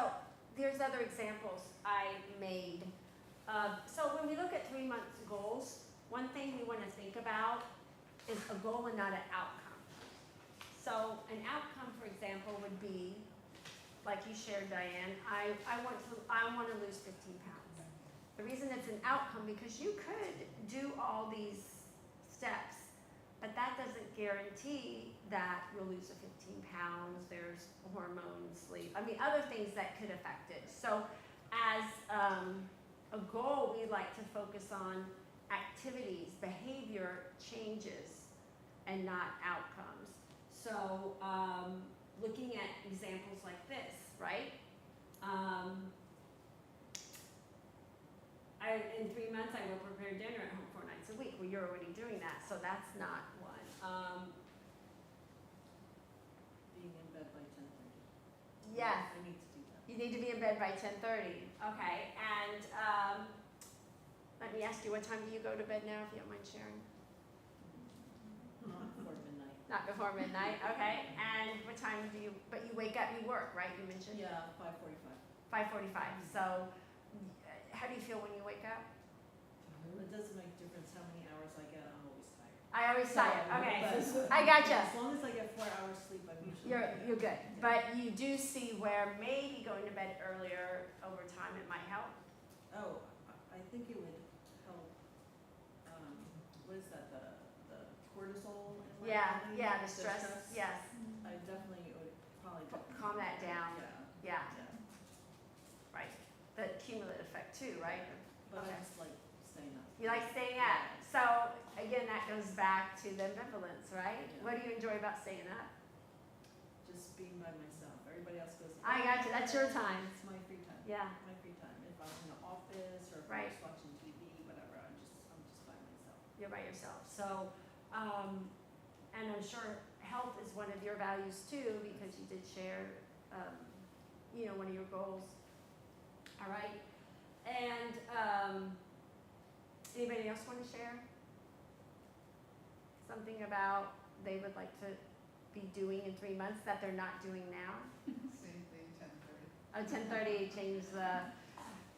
there's other examples I made. So when we look at 3 months goals, one thing we want to think about is a goal and not an outcome. So an outcome, for example, would be, like you shared, Diane, I want to lose 15 pounds. The reason it's an outcome, because you could do all these steps, but that doesn't guarantee that you'll lose the 15 pounds, there's hormones, sleep, I mean, other things that could affect it. So as a goal, we like to focus on activities, behavior changes, and not outcomes. So looking at examples like this, right? In 3 months, I will prepare dinner at home 4 nights a week. Well, you're already doing that, so that's not one. Being in bed by 10:30. Yes, I need to do that. you need to be in bed by 10:30. Okay, and let me ask you, what time do you go to bed now, if you don't mind sharing? Not before midnight. Not before midnight, okay. And what time do you, but you wake up, you work, right, you mentioned? Yeah, 5:45. 5:45, so how do you feel when you wake up? It doesn't make a difference how many hours I get, I'm always tired. I always tired, okay, But- I gotcha. As long as I get 4 hours sleep, I'm usually. You're good, but you do see where maybe going to bed earlier over time, it might help? Oh, I think it would help, what is that, the cortisol in my body? Yeah, the stress, yes, I definitely would probably. calm that down. Yeah, yeah, yeah. right. The cumulative effect too, right? But Okay. I just like staying up. You like staying up. So again, that goes back to the ambivalence, right? Yeah. What do you enjoy about staying up? Just being by myself. Everybody else goes. I got you. That's your time. It's my free time. Yeah, My free time. If I'm in the office or if Right. I'm just watching TV, whatever, I'm just by myself. you're by yourself. So, and I'm sure health is one of your values too, because you did share, one of your goals. All right. And anybody else want to share something about they would like to be doing in 3 months that they're not doing now? Same thing, 10:30. Oh, 10:30 change the.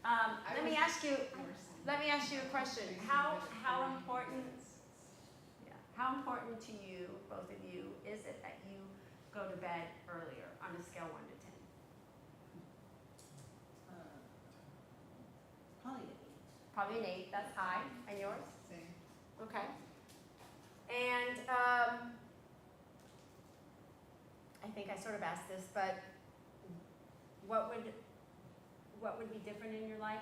I Let me was- ask you. You were saying- Let me ask you a question. How important? Yeah. How important to you, both of you, is it that you go to bed earlier on a scale 1 to 10? Probably at 8. Probably an 8. That's high. And yours? Same. Okay. And I think I sort of asked this, but what would be different in your life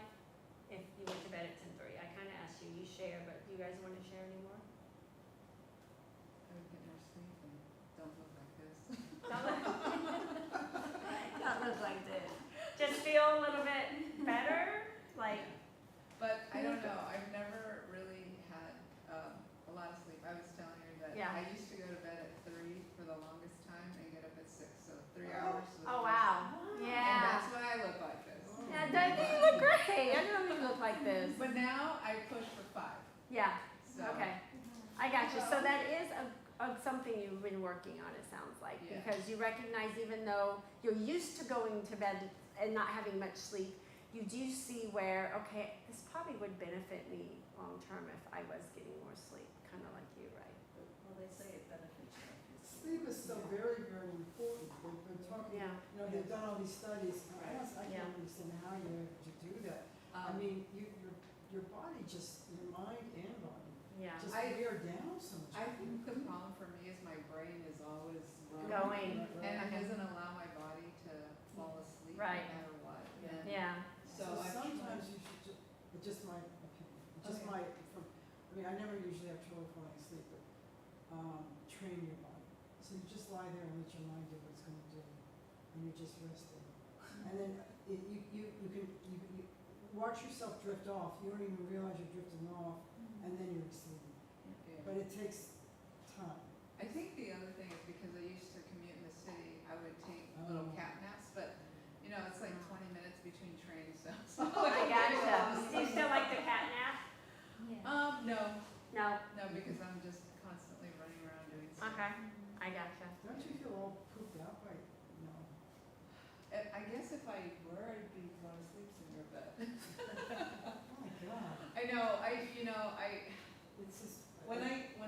if you went to bed at 10:30? I kind of asked you. You share, but do you guys want to share anymore? I would get more sleep and don't look like this. Don't look like this. Just feel a little bit better, like. But I don't know, I've never really had a lot of sleep. I was telling her that Yeah. I used to go to bed at 3 for the longest time and get up at 6, so 3 hours was. Oh just- wow. And Yeah. that's why I look like this. Yeah, I think you look great. I don't think you look like this. But now I push for 5, Yeah. so. Okay. I got you. So that is something you've been working on. It sounds like, Yeah. because you recognize even though you're used to going to bed and not having much sleep, you do see where, okay, this probably would benefit me long term if I was getting more sleep, kind of like you, right? Well, they say it benefits you. Sleep is so very, very important. They've been talking, Yeah. they've done all these studies. I Yeah. can't understand how you're able to do that. I mean, your body just, your mind and body Yeah. just I- wear down so much. I think the problem for me is my brain is always running. Going. And it Okay. doesn't allow my body to fall asleep no Right. matter what. Yeah. And Yeah. so I've sometimes tried- you should just, it's just my opinion, just Okay. my, I never usually have trouble falling asleep, but, train your body. So you just lie there and let your mind do what it's gonna do, and you're just resting. And then you watch yourself drift off, you don't even realize you're drifting off, and then you're asleep. Yeah. But it takes time. I think the other thing is because I used to commute in the city, I would take little Oh. cat naps, but, it's like 20 minutes between trains, so. I gotcha. Do you still like the cat nap? Yeah. No, No. because I'm just constantly running around doing stuff. Okay. I gotcha. Don't you feel all pooped out by, I guess if I were, I'd be going to sleep sooner, but. oh my God, I know, it's just. when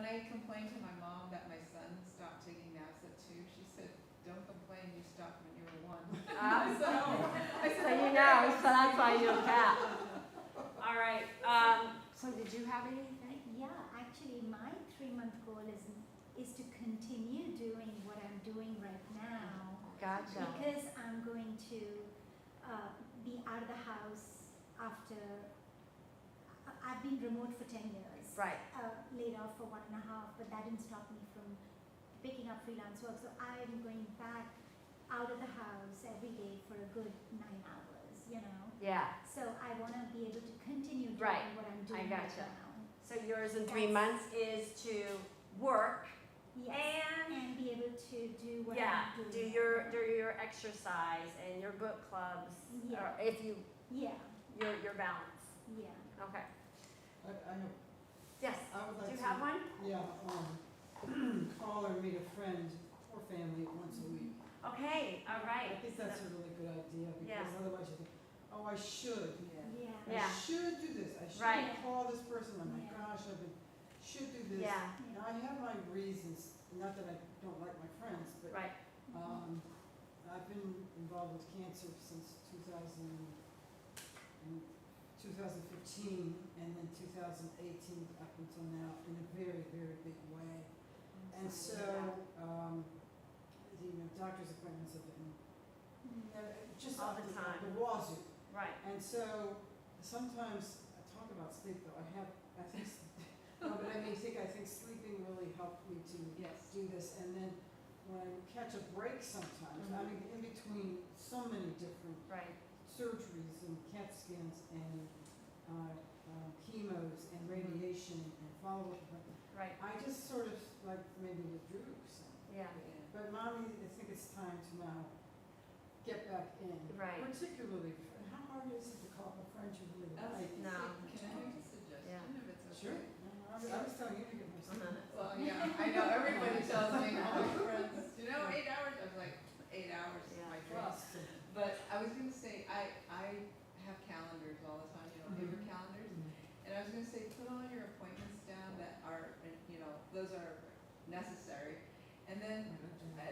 I complained to my mom that my son stopped taking naps at 2, she said, "Don't complain, you stopped when you were 1." Ah, So, I said, So you "Okay, know, I'll so that's why sleep." you're a cat. All right. right, so did you have anything? Yeah, actually, my 3-month goal is to continue doing what I'm doing right now. Gotcha. Because I'm going to be out of the house after, I've been remote for 10 years. Right. Laid off for 1.5, but that didn't stop me from picking up freelance work. So I'm going back out of the house every day for a good 9 hours, you know. Yeah, So I want to be able to continue doing Right. what I'm I doing right gotcha. now. so yours in 3 Yes. months is to work Yes. and, And be able to do what yeah, I'm doing. do your exercise and your book clubs, Yeah. or if you, Yeah, your balance. yeah. Okay, I have, yes, I would do like you to. have one? Yeah, call or meet a friend or family once a week. Okay, all right. I think that's a really good idea, Yeah. because otherwise you think, oh, I should. Yeah. Yeah. Yeah. I should do this, I Right. should call this person, oh my Yeah. gosh, should do this. Yeah, Now, I have my reasons, not that I don't like my friends, but, right, I've been involved with cancer since 2015, and then 2018 up until now, in a very, very big way. And so, doctor's appointments have been, just All off the time. the wazoo. right. And so, sometimes, I talk about sleep though, I think, no, but I think sleeping really helped me to Yes. do this. And then when I catch a break sometimes, I Mhm. mean, in between so many different Right, surgeries and CAT scans and chemos and radiation and follow-up, right, I just sort of like maybe withdrew some. yeah, But mommy, I think it's time to now get back in. Right. Particularly, how hard is it to call a friend you really like? No. Can I make a suggestion Yeah. if it's okay? Sure. I was telling you to get my sleep. Well, yeah, I know, everybody tells me, all my friends, 8 hours? I was like, 8 hours is Yeah. my dream. But I was gonna say, I have calendars all the time, paper calendars. And I was gonna say, put all your appointments down that are, those are necessary. And then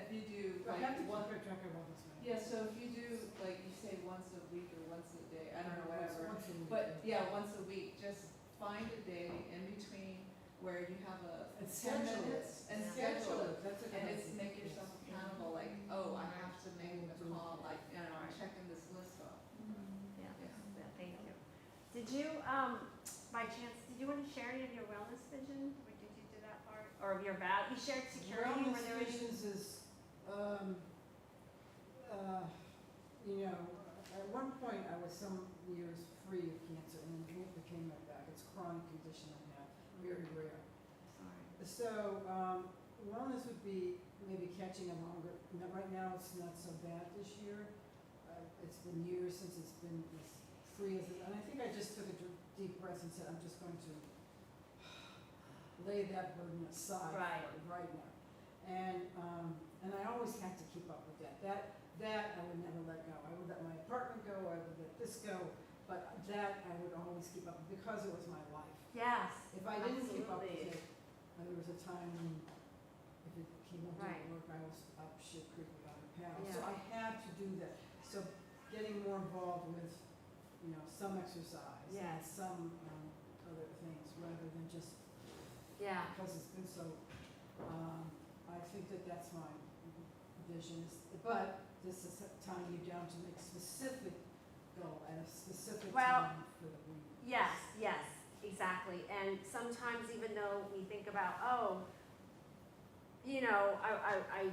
if you do I have to like one, keep track of all this. yeah, so if you do, like you say once a week or once a day, I don't know, whatever. Once a week, But yeah, once a week, just find a day in between where you have And 10 schedule it. minutes and Yeah. schedule it. That's a good And it's idea. make yourself accountable, like, oh, I have to make the call, like, I'm checking this list off. yeah, Yes. yeah, thank you. Did you, by chance, did you want to share any of your wellness vision? Or did you do that part? Or of your value? You shared security, were Wellness there any? visions is, at one point I was some years free of cancer, and then it became like that. It's a chronic condition I have, very rare. Sorry. So, wellness would be maybe catching a longer, right now it's not so bad this year. It's been years since it's been as free as it, and I think I just took a deep breath and said, I'm just going to lay that burden aside Right. right now. And I always had to keep up with that. That I would never let go. I would let my apartment go, I would let this go, but that I would always keep up with because it was my life. Yes. If I didn't keep up with Absolutely. it, there was a time when if it came up Right. to work, I was up shit creek without a paddle. So Yeah. I had to do that. So getting more involved with, some exercise and Yes. some other things rather than just Yeah, because it's been so. I think that's my vision. But this is tying you down to make specific goal at a specific Well, time for the week. yes, exactly. And sometimes even though we think about, I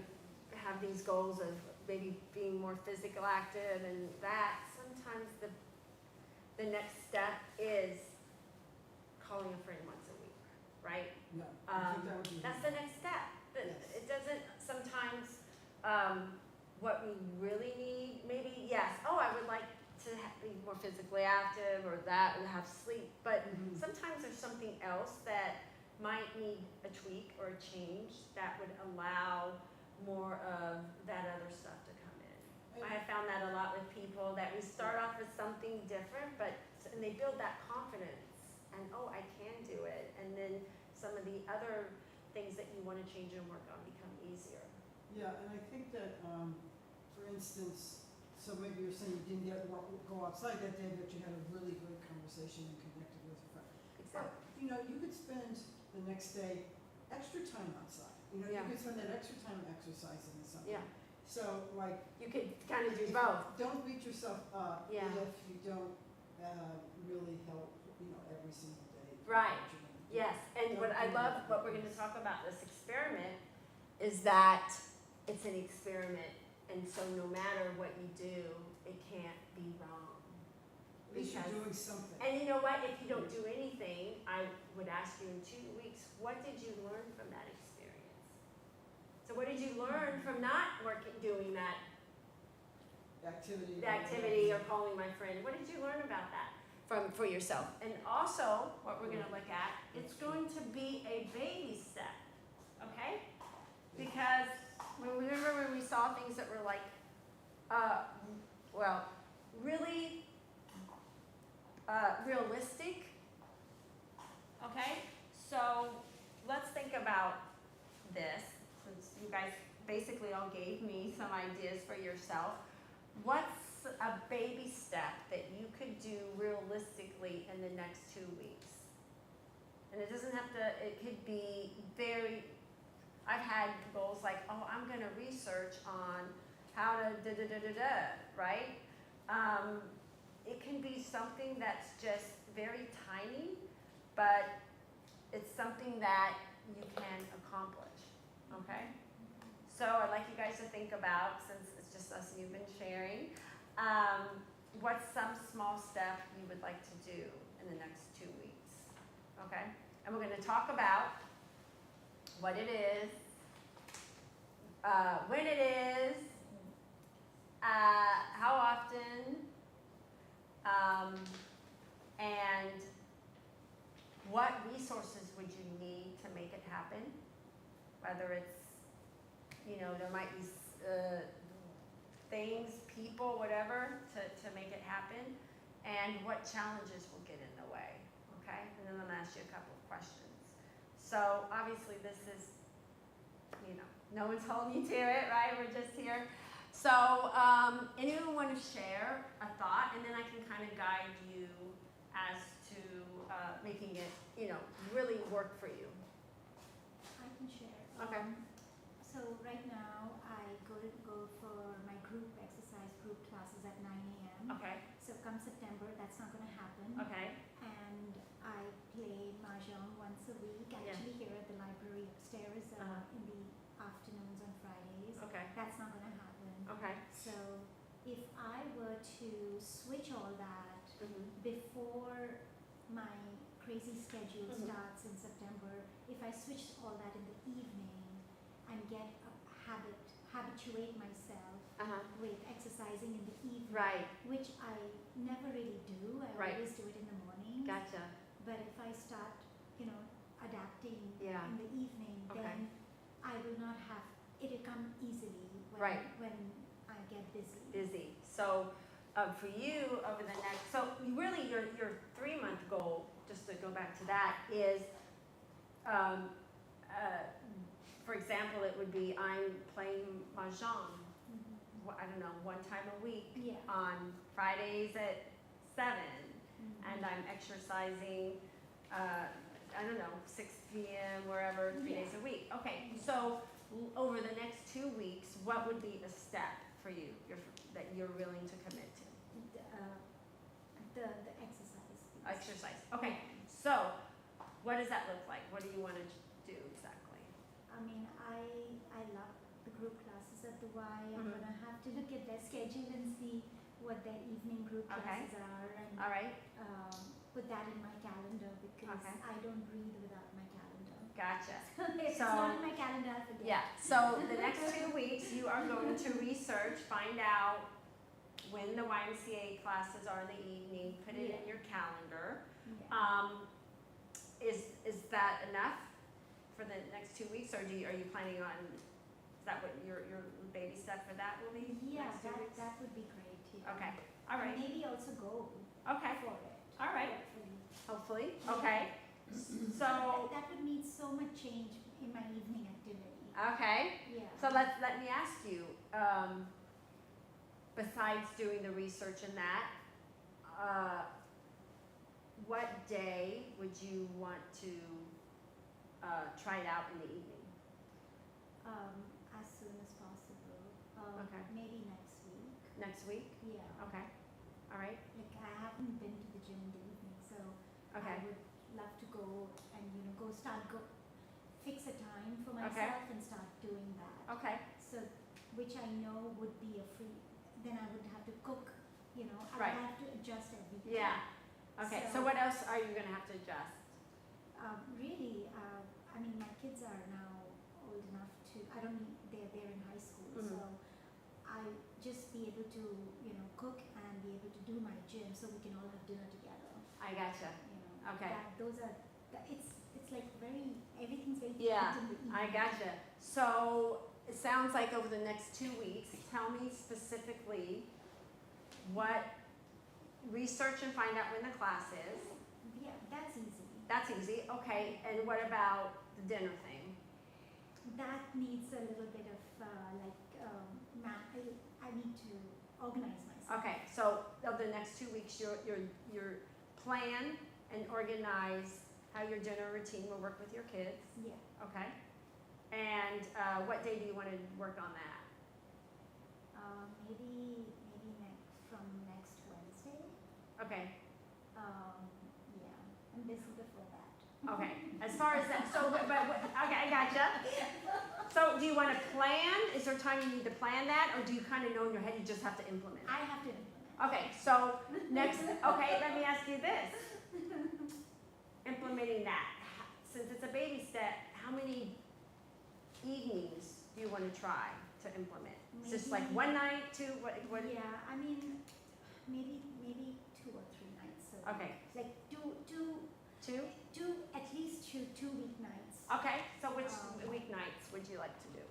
have these goals of maybe being more physical active and that, sometimes the next step is calling a friend once a week, right? No, I think that would be. That's the next step. Yes. It doesn't, sometimes, what we really need, maybe, yes, I would like to be more physically active or that and have sleep, but Mhm. sometimes there's something else that might need a tweak or a change that would allow more of that other stuff to come in. I have found that a lot with people, that we start off with something different, and they build that confidence, and I can do it, and then some of the other things that you want to change and work on become easier. Yeah, and I think that, for instance, so maybe you're saying you didn't go outside that day, but you had a really great conversation and connected with But, you know, you could spend the next day extra time outside. You know, you Yeah. could spend that extra time exercising or something. Yeah. So, like, You could kind of do both. don't beat yourself up Yeah. if you don't really help, you know, every single day. Right. What you're gonna do. Yes, and what Don't I do love, that. what we're gonna talk about this experiment, is that it's an experiment, and so no matter what you do, it can't be wrong. At least you're Because- doing something. And you know what, if you don't do anything, I would ask you in 2 weeks, what did you learn from that experience? So what did you learn from not doing that Activity. the activity or calling my friend? What did you learn about that for yourself? And also, what we're gonna look at, it's going to be a baby step, okay? Because remember when we saw things that were like, well, really realistic, okay? So let's think about this, since you guys basically all gave me some ideas for yourself. What's a baby step that you could do realistically in the next 2 weeks? And it doesn't have to, it could be very, I've had goals like, oh, I'm gonna research on how to da-da-da-da-da, right? It can be something that's just very tiny, but it's something that you can accomplish, okay? So I'd like you guys to think about, since it's just us and you've been sharing, what's some small step you would like to do in the next 2 weeks, okay? And we're gonna talk about what it is, when it is, how often, and what resources would you need to make it happen? Whether it's, you know, there might be things, people, whatever, to make it happen, and what challenges will get in the way, okay? And then I'm gonna ask you a couple of questions. So obviously this is, you know, no one's holding you to it, right? We're just here. So anyone want to share a thought, and then I can kind of guide you as to making it, you know, really work for you. I can share. Okay. So right now, I go for my exercise group classes at 9 a.m. Okay, So come September, that's not gonna happen. okay, And I play mahjong once a week, Yeah. actually here at the library upstairs Uh-huh. in the afternoons on Fridays. okay, That's not gonna happen. okay. So if I were to switch all that Mhm. before my crazy schedule Mhm. starts in September, if I switch all that in the evening and get a habituate myself Uh-huh, with exercising in the evening, right, which I never really do. I Right. always do it in the morning. gotcha, But if I start, adapting Yeah. in the evening, Okay. then I will not have, it'll come easily Right. when I get busy. busy. So for you, over the next, so really your 3-month goal, just to go back to that, is, for example, it would be I'm playing mahjong, Mhm. I don't know, 1 time a week Yeah. on Fridays at 7, Mhm. and I'm exercising, I don't know, 6 p.m., wherever, 3 Yeah. days a week. Okay, so over the next 2 weeks, what would be a step for you that you're willing to commit to? The exercise piece. Exercise. Okay, so what does that look like? What do you want to do exactly? I mean, I love the group classes at the Y. I'm Mhm. gonna have to look at their schedule and see what their evening group Okay. classes are and All right, put that in my calendar because Okay. I don't breathe without my calendar. gotcha. If it's So- not in my calendar, I forget. Yeah, so the next 2 weeks, you are going to research, find out when the YMCA classes are in the evening, put it in Yeah. your calendar. Yeah. Is that enough for the next 2 weeks, or are you planning on, is that what your baby step for that will be? Yeah, next 2 weeks? that would be great, yeah. Okay, all right, And maybe also go okay, for it. all right, Hopefully. hopefully, okay. So, That would mean so much change in my evening activity. okay, Yeah. so let me ask you, besides doing the research in that, what day would you want to try it out in the evening? As soon as possible. Okay. Maybe next week. Next week? Yeah. Okay. All right. Like I haven't been to the gym in the evening, so Okay. I would love to go and fix a time for myself and start doing that. Okay. So, which I know would be a free. Then I would have to cook. I Right. would have to adjust everything. Yeah. Okay. So So- what else are you gonna have to adjust? Really, I mean, my kids are now old enough to. I don't need. They're in high school, Mhm. so I just be able to cook and be able to do my gym, so we can all have dinner together. I gotcha. Okay. Those are. It's like everything's very Yeah, tight in the evening. I gotcha. So it sounds like over the next 2 weeks, tell me specifically what, research and find out when the class is. Yeah, that's easy. That's easy, okay. And what about the dinner thing? That needs a little bit of math. I need to organize myself. Okay, so over the next 2 weeks, your plan and organize how your dinner routine will work with your kids, Yeah. okay? And what day do you want to work on that? Maybe from next Wednesday. Okay, Yeah, I'm busy before that. okay. As far as that, so, okay, I gotcha. So do you want to plan? Is there time you need to plan that, or do you kind of know in your head you just have to implement? I have to implement. Okay, so okay, let me ask you this. Implementing that, since it's a baby step, how many evenings do you want to try to implement? Is this like Maybe- one night, two, what? Yeah, I mean, maybe 2 or 3 nights. So Okay, like two? at least two weeknights. Okay, so which Um, weeknights would you like to do?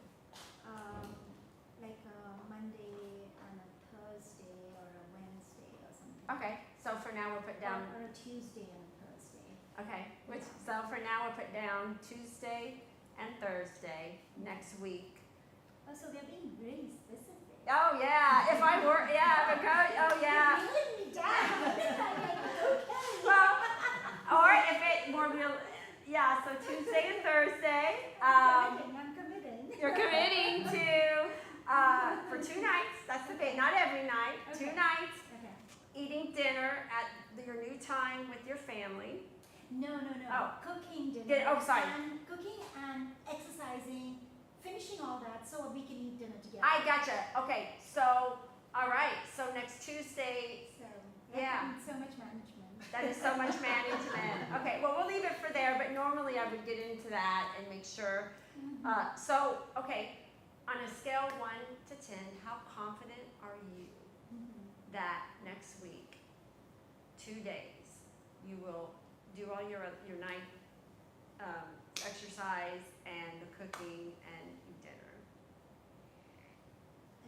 Like a Monday and a Thursday or a Wednesday or something. Okay, so for now we'll put down, Or a Tuesday and a Thursday. okay, Yeah. so for now we'll put down Tuesday and Thursday next week. Oh, so they're being really specific. Oh, yeah, if I were, yeah, because, oh, yeah. You're reeling me down. I'm like, okay. Well, or if it more real, yeah, so Tuesday and Thursday, I'm committing. you're committing to, for 2 nights, that's the big, not every night, 2 Okay. nights, Okay. eating dinner at your new time with your family. No. Oh. Cooking dinner. Oh, sorry. And cooking and exercising, finishing all that so we can eat dinner together. I gotcha, okay, so, all right, so next Tuesday, So, Yeah. that needs so much management. that is so much management. Okay, well, we'll leave it for there, but normally I would get into that and make sure. Mhm. So, okay, on a scale 1 to 10, how confident are you Mhm. that next week, 2 days, you will do all your night exercise and the cooking and eat dinner?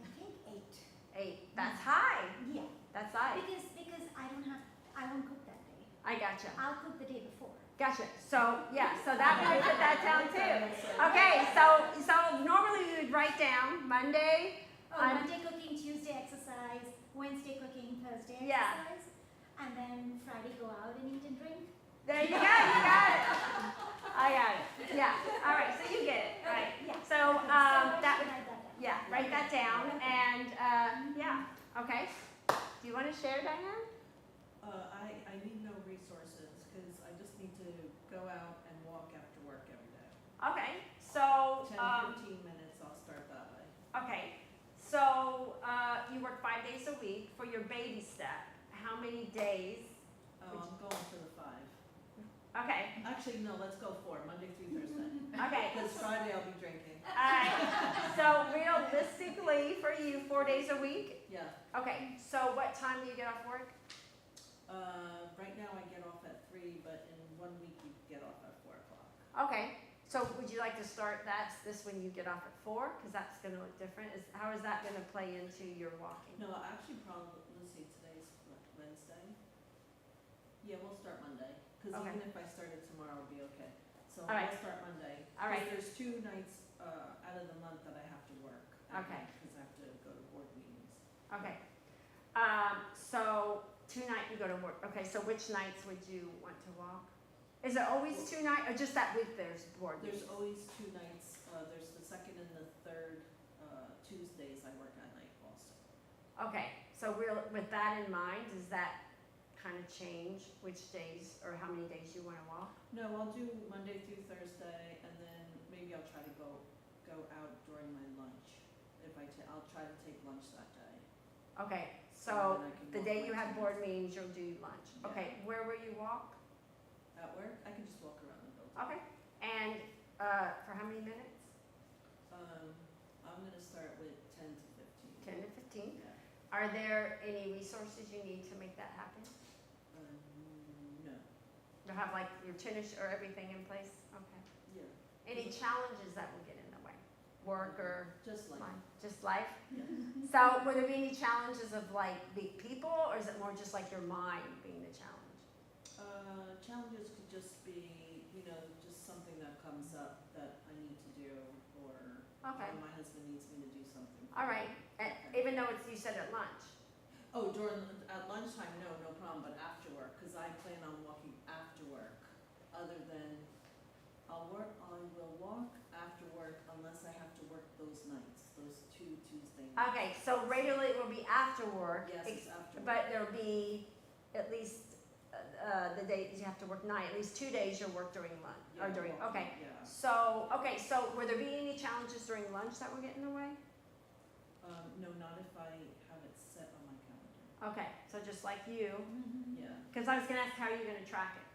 I think 8. 8, that's high, Yeah. that's high. Because I won't cook that day. I gotcha, I'll cook the day before. gotcha. So, yeah, so that we would put that down too. Okay, so normally we would write down Monday, Oh, Monday cooking, Tuesday exercise, Wednesday cooking, Thursday Yeah. exercise, and then Friday go out and eat and drink. there you go, you got it. I got it, yeah, all right, so you get it, right. Okay, yeah. So, Okay, I that should would, write that down. yeah, write that down, Okay. and, yeah, okay. Do you wanna share, Diane? I need no resources, cause I just need to go out and walk after work every day. Okay, so, 10-15 minutes, I'll start that way. okay, so, you work 5 days a week for your baby step. How many days? Oh, I'm going for the 5. Okay, Actually, no, let's go 4, Monday through Thursday. okay, Because Friday I'll be drinking. alright, so realistically for you, 4 days a week? Yeah, Okay, so what time do you get off work? right now I get off at 3, but in 1 week you get off at 4 o'clock. Okay, so would you like to start this when you get off at 4? Because that's gonna look different. How is that gonna play into your walking? No, actually probably, let's see, today's what, Wednesday? Yeah, we'll start Monday, because Okay. even if I started tomorrow, it'll be okay. So All right. we'll start Monday. All right. 'Cause there's 2 nights, out of the month that I have to work. Okay. Because I have to go to board meetings. Okay. So 2 nights you go to work. Okay, so which nights would you want to walk? Is it always 2 nights, or just that week there's board meetings? There's always 2 nights, there's the second and the third, Tuesdays I work at night also. Okay, so with that in mind, does that kind of change which days or how many days you want to walk? No, I'll do Monday through Thursday, and then maybe I'll try to go out during my lunch. I'll try to take lunch that day. Okay, and so then I can the walk day my you have 2 board minutes. meetings, you'll do lunch. Yeah. Okay, where will you walk? At work, I can just walk around the building. Okay, and for how many minutes? I'm gonna start with 10 to 15. 10 to 15. Yeah. Are there any resources you need to make that happen? No. You have like your tennis or everything in place? Okay. Yeah. Any challenges that will get in the way? Work or Just like. life? Just life? Yeah. So will there be any challenges of like big people, or is it more just like your mind being the challenge? Challenges could just be, just something that comes up that I need to do, or Okay, my husband needs me to do something. all right. And even though you said at lunch? Oh, at lunchtime, no problem, but after work, because I plan on walking after work, other than, I will walk after work unless I have to work those nights, those 2 Tuesday nights. Okay, so regularly it will be after work. Yes, it's after work. But there'll be at least the days you have to work night, at least 2 days you'll work during lunch, or Yeah, during, walking, okay. Yeah. So will there be any challenges during lunch that will get in the way? No, not if I have it set on my calendar. Okay, so just like you, Yeah, because I was gonna ask how you're gonna track it.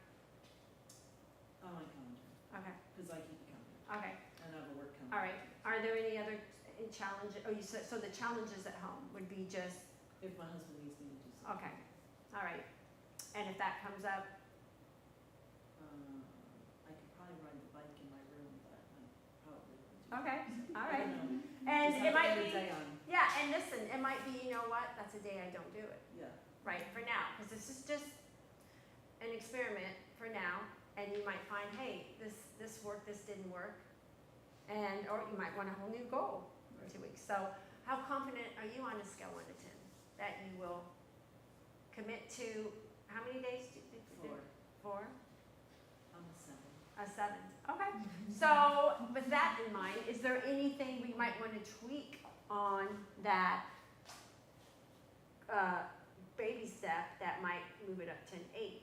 on my calendar, Okay, because I keep a calendar, okay, and I have a work calendar. all right. Are there any other challenges, you said, so the challenges at home would be just, If my husband needs me to do something. okay, all right. And if that comes up, I could probably ride the bike in my room, but I probably wouldn't do that. okay, all I right. don't know. And Just it have to might put a be, day on. yeah, and listen, it might be, you know what, that's a day I don't do it. Yeah. Right, for now, because this is just an experiment for now, and you might find, hey, this worked, this didn't work, or you might want a whole new goal for 2 weeks. So how confident are you on a scale 1 to 10 that you will commit to, how many days do you think? 4? I'm a 7. A 7, okay. So with that in mind, is there anything we might want to tweak on that baby step that might move it up to an 8?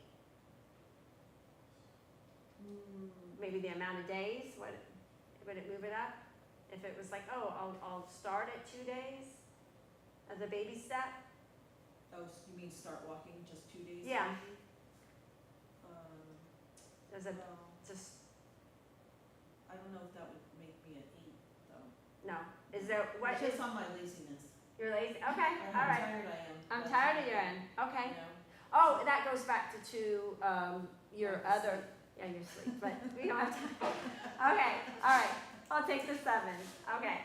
Maybe the amount of days, would it move it up? If it was like, oh, I'll start at 2 days as a baby step? Oh, so you mean start walking just 2 days? Yeah. maybe? As a, Well, just, I don't know if that would make me an 8, though. no. Is there, what It's is, just on my laziness. you're lazy? Okay, And all how right. tired I am. I'm That's tired all. of your end, okay. You know? Oh, that goes back to your Like other, sleep. yeah, your sleep, but we don't have time. Okay, all right, I'll take the 7, okay.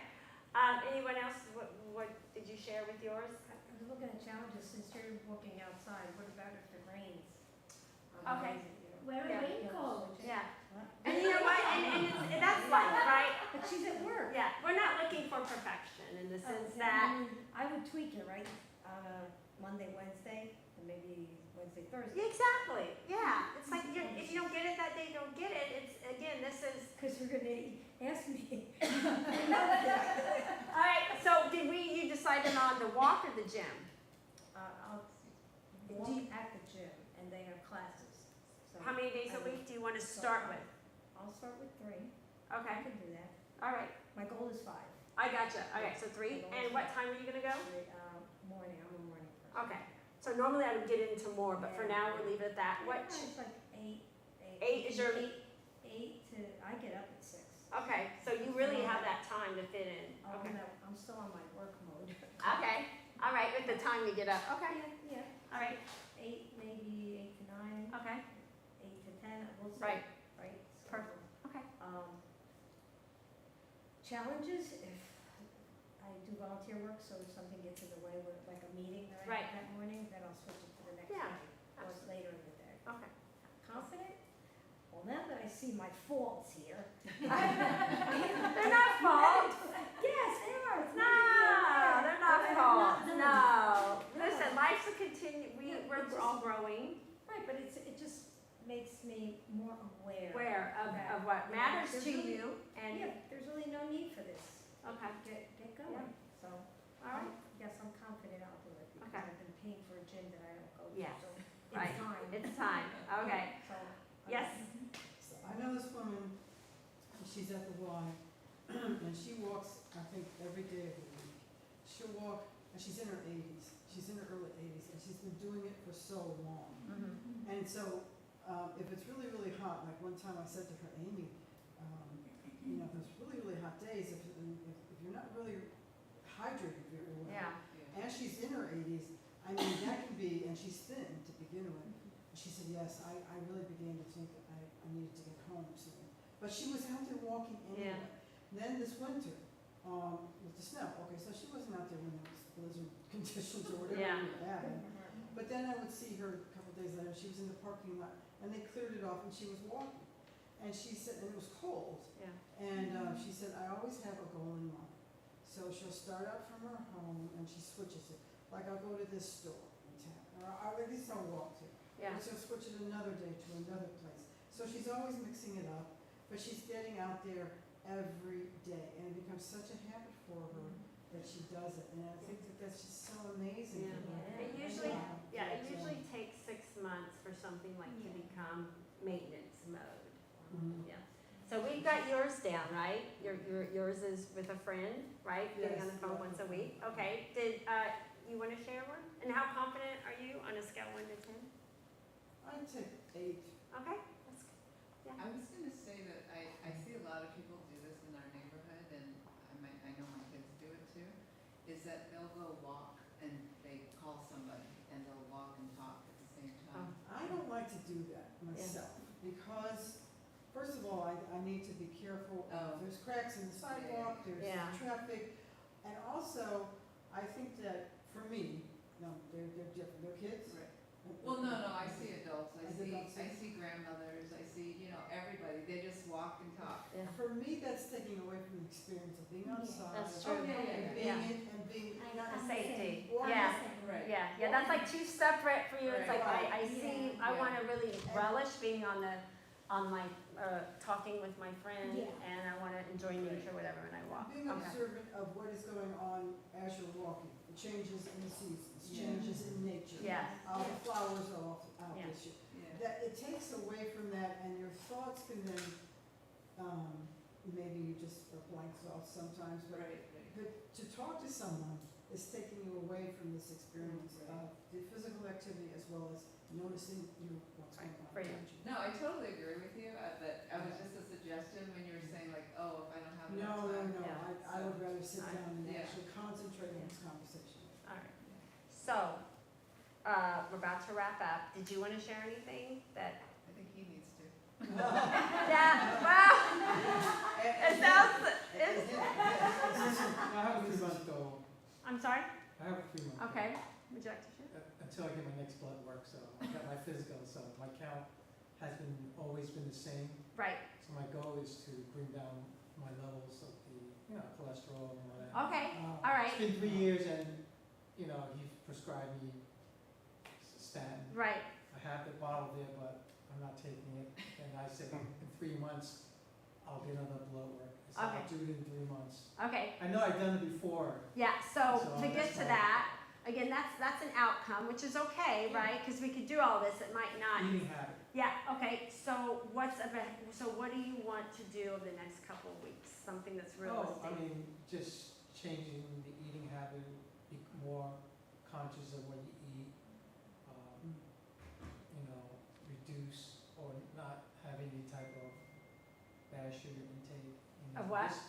Anyone else, what did you share with yours? I was looking at challenges, since you're walking outside, what about if it rains? Okay. Wear a Yeah. raincoat. Yeah, What? and you know what, and that's life, right? But she's at work. Yeah, we're not looking for perfection in the Oh, sense yeah, that, I would tweak it, right? Monday, Wednesday, and maybe Wednesday, Thursday. exactly, yeah. It's like, if you don't get it that day, you don't get it. It's, again, this is, Because you're gonna ask me. all right, so you decided on the walk or the gym? I'll walk at the gym, and they have classes. So How many days a week do you want to start with? I'll start with 3. I Okay, can do that. all right, My goal is 5. I gotcha. Okay, so 3, and what time are you gonna go? Morning, I'm a morning person. Okay, so normally I would get into more, but for now, we'll leave it at that. What, It's like 8. 8 is your, 8 to, I get up at 6. okay, so you really have that time to fit in. Oh, Okay, no, I'm still on my work mode. okay, all right, with the time you get up. Okay, Yeah, all right, 8, maybe 8 to 9, okay, 8 to 10, we'll see. right, Right? So, perfect, okay. Challenges, if I do volunteer work, so if something gets in the way with like a meeting that I Right. have that morning, then I'll switch it to the next Yeah, meeting, or it's later in the day. Okay. Confident? Well, now that I see my faults here. They're not faults. Yes, they are. It's No, they're not I have faults. not done No. No. Listen, life's a we're all but it just makes me more aware. Aware that, of what you know, matters there's to really- you and, Yeah, there's really no need for this. okay, Get going, so. all right, Yes, I'm confident I'll do it because Okay. I've been paying for a gym that I don't go to, Yes, so right. it's time. it's time, okay. So, Yes, So I know this woman, she's at the Y, and she walks, I think, every day of the week. She'll walk, and she's in her eighties, she's in her early eighties, and she's been doing it for so long. mhm, And so, if it's really, really hot, like one time I said to her, Amy, you know, those really, really hot days, if you're not really hydrated very well. yeah, And she's in her eighties, I mean, that can be, and she's thin to begin with. She said, yes, I really began to think that I needed to get home soon. But she was out there walking anyway. And then this winter, with the snow, okay, so she wasn't out there when there was blizzard conditions or whatever Yeah. we were having. But then I would see her a couple days later, she was in the parking lot, and they cleared it off, and she was walking. And she said, and it was cold, yeah, and she said, I always have a goal in mind. So she'll start out from her home, and she switches it. Like, I'll go to this store in town, or at least I'll walk to. yeah, Or she'll switch it another day to another place. So she's always mixing it up, but she's getting out there every day, and it becomes such a habit for her that she does it. And I think that that's just so amazing. Yeah. for her. It usually, Yeah, it usually takes 6 months for something like to Yeah. become maintenance mode. Mhm. Yeah. So we've got yours down, right? Yours is with a friend, right? Getting on the Yes, phone yeah. once a week. Okay. Did you want to share one? And how confident are you on a scale 1 to 10? I'd take 8. Okay. That's I was gonna say that I see a lot of people do this in our neighborhood, and I know my kids do it too, is that they'll go walk and they call somebody, and they'll walk and talk at the same time. I don't like to do that myself, because, first of all, I need to be careful. Oh. There's cracks in the sidewalk, there's Yeah. traffic, and also, I think that, for me, no, they're different, they're kids. Right. Well, no, I see adults, I As see, adults, I see grandmothers, I see, everybody, they just walk and talk. Yeah. For me, that's taking away from the experience of being Yeah. outside. That's true. And being Yeah. and being, I- not I'm The the safety. same. Or Yeah. I'm the same. Right. Yeah, that's like too separate for you. It's like Right. I see, Yeah. I Yeah. want to really relish being on my talking with my friend, Yeah. and I want to enjoy nature, whatever, and I walk. being Okay. observant of what is going on as you're walking. The changes in the seasons, Yeah. changes in nature. Yes. The flowers are off out Yeah. this year. Yeah. That, it takes away from that, and your thoughts can then, maybe you just are blank thoughts sometimes, but Right, to talk to someone is taking you away from this experience Right. of the physical activity as well as noticing what's going on For you. around you. No, I totally agree with you, but I was just a suggestion when you were saying like, oh, if I don't have enough No, time. Yeah. I would rather sit I- down and Yeah. actually concentrate on this conversation. All right. So, we're about to wrap up. Did you want to share anything that? I think he needs to. Yeah. Wow. It sounds. It's, I have a 3-month goal. I'm sorry. I have a 3-month goal. Okay. Would you like to share? Until I get my next blood work, so I got my physical, so my count has always been the same. Right. So my goal is to bring down my levels of the, cholesterol and all that. Okay. Uh, All right. It's been 3 years and, he prescribed me statin. Right. I have the bottle there, but I'm not taking it. And I said, in 3 months, I'll get another blood work. I said, I'll do it in 3 months. Okay. I know I've done it before. Yeah. So So to get that's to my- that, again, that's an outcome, which is okay, right? Because we could do all this. It might not. Eating habit. Yeah. Okay. So what do you want to do over the next couple of weeks? Something that's realistic. Oh, I mean, just changing the eating habit, be more conscious of what you eat, reduce or not have any type of bad sugar intake. Of what? just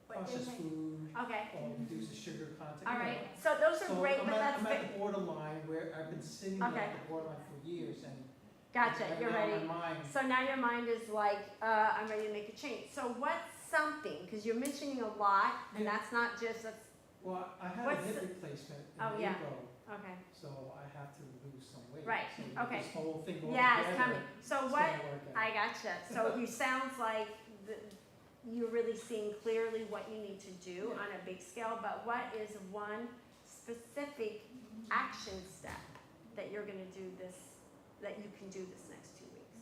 What Processed intake? food, Okay. or reduce the sugar content. All right. So those are So great, but that's I'm at the borderline where I've been sitting there Okay. at the borderline for years and. gotcha. right You're now ready. My mind, So now your mind is like, I'm ready to make a change. So what's something? Because you're mentioning a lot, and Yeah. that's not just that's well, I had a What's hip the- replacement Oh, in yeah. April, okay. so I have to lose some weight. Right, So okay. this whole thing all Yeah, it's together, coming. So it's what? gonna work out. I gotcha. So you sounds like you're really seeing clearly what you need to do Yeah. on a big scale. But what is one specific action step that you're going to do this that you can do this next 2 weeks?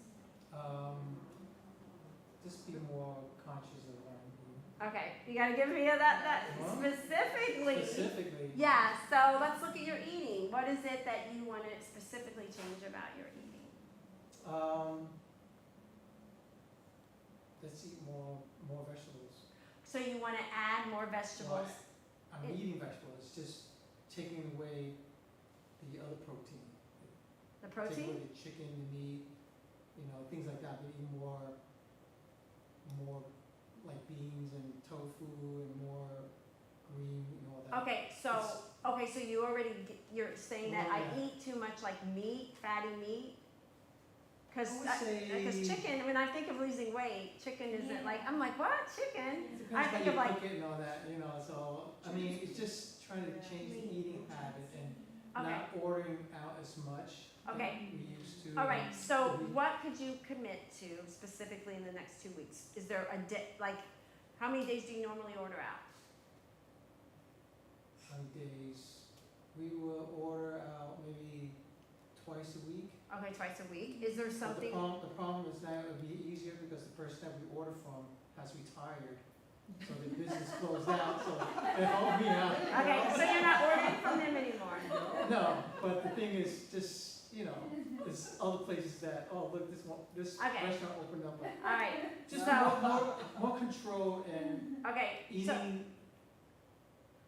Just be more conscious of what I'm eating. Okay, you gotta give me that Huh? specifically. Specifically. Yeah, so let's look at your eating. What is it that you want to specifically change about your eating? Let's eat more vegetables. So you want to add more vegetables. I'm eating vegetables, it's just taking away the other protein. The Take protein? away the chicken, the meat, things like that, but eat more like beans and tofu and more green, all that. Okay, so you're saying that I Yeah. eat too much like meat, fatty meat? Because I would say- chicken, when I think of losing weight, chicken isn't like, I'm like, what, chicken? It I depends how think you of like, cook it and all that, so, I mean, it's just trying to change the eating habit and okay, not ordering out as much Okay. that we used to. all right, so Mhm. what could you commit to specifically in the next 2 weeks? Is there a day, like, how many days do you normally order out? Some days, we will order out maybe twice a week. Okay, twice a week. Is there But something? the problem is that it would be easier because the person that we order from has retired, so the business closed down, so they help me out. Okay, so you're not ordering from them anymore? No, but the thing is, just, there's other places that, oh, look, this Okay. restaurant opened up, like, All right, just so, more control and okay, so, eating,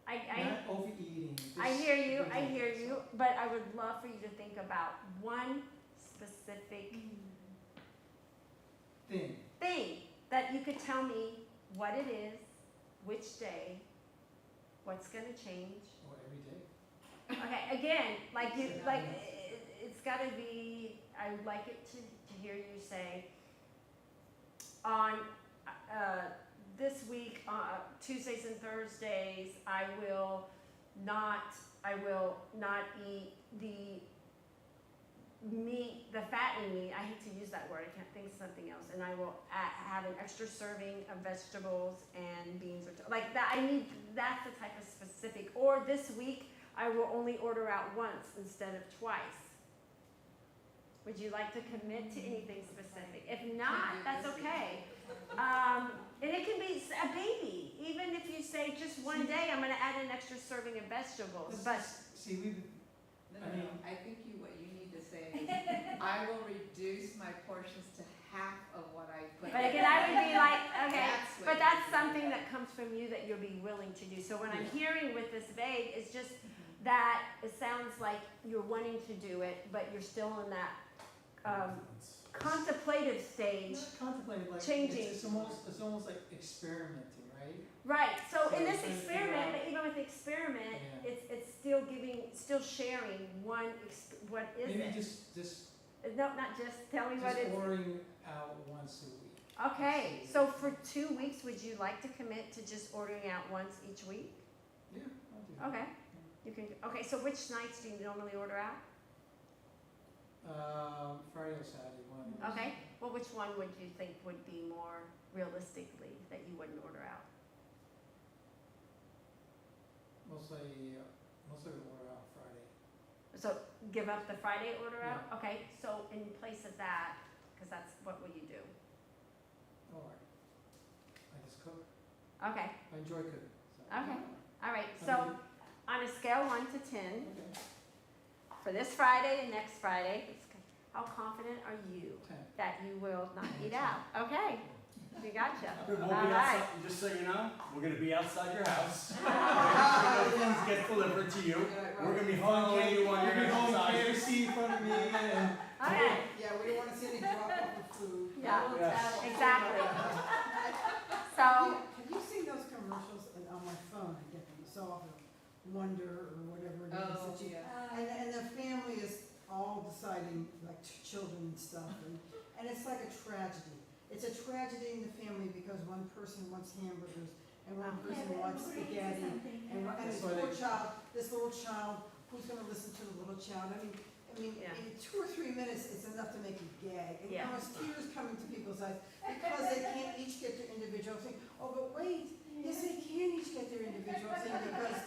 I not overeating. I just hear you, things I like hear that, you, so. but I would love for you to think about one specific thing that you could tell me what it is, which day, what's gonna change. Or every day. Okay, again, it's gotta be, I would like it to hear you say, on, this week, Tuesdays and Thursdays, I will not eat the meat, the fattening meat, I hate to use that word, I can't think of something else, and I will have an extra serving of vegetables and beans or, like that, that's the type of specific, or this week, I will only order out once instead of twice. Would you like to commit to anything specific? If not, that's okay. And it can be a baby, even if you say just one day, I'm gonna add an extra serving of vegetables, but, See, No, I think what you need to say is, I will reduce my portions to half of what I put in. but again, I would be like, okay, That's what but you that's need to something say. that comes from you that you'll be willing to do. So what I'm Yeah. hearing with this vague is just that it sounds like you're wanting to do it, but you're still in that contemplative stage. Not contemplating, like, Changing. it's almost like experimenting, right? Right, so in So this trying to figure experiment, out- but even with the experiment, Yeah. it's still sharing what is Maybe it? just No, not just, tell me what it is. ordering out once a week. Okay, so for 2 weeks, would you like to commit to just ordering out once each week? Yeah, I'll do that. Okay, you can, okay, so which nights do you normally order out? Friday or Saturday, one of those. Okay, well, which one would you think would be more realistically that you wouldn't order out? Mostly we order out Friday. So give up the Friday order out? Okay, so in place of that, because that's, what will you do? Or I just cook. Okay, I enjoy cooking. So. Okay. all right, I so mean, on a scale 1 to 10, okay, for this Friday and next Friday, how confident are you 10. that you will not eat out? Okay, we gotcha. We'll be All outside, right. just so you know, we're gonna be outside your house. When things get delivered to you, we're gonna be following you on your You'll be home exercise. KFC in front of me and. Okay, Yeah, we don't wanna see any drop off of food. yeah, Yes. exactly. So, Have you seen those commercials on my phone? I get them so often, Wonder or whatever it is Oh, that you. yeah. And the family is all deciding, like children and stuff, and it's like a tragedy. It's a tragedy in the family because one person wants hamburgers and one person wants spaghetti. And That's this why little child, who's gonna listen to the little child? I mean, Yeah. in 2 or 3 minutes, it's enough to make you gag. And Yeah. there's tears coming to people's eyes because they can't each get their individual thing. Oh, but wait, yes, they can each get their individual thing because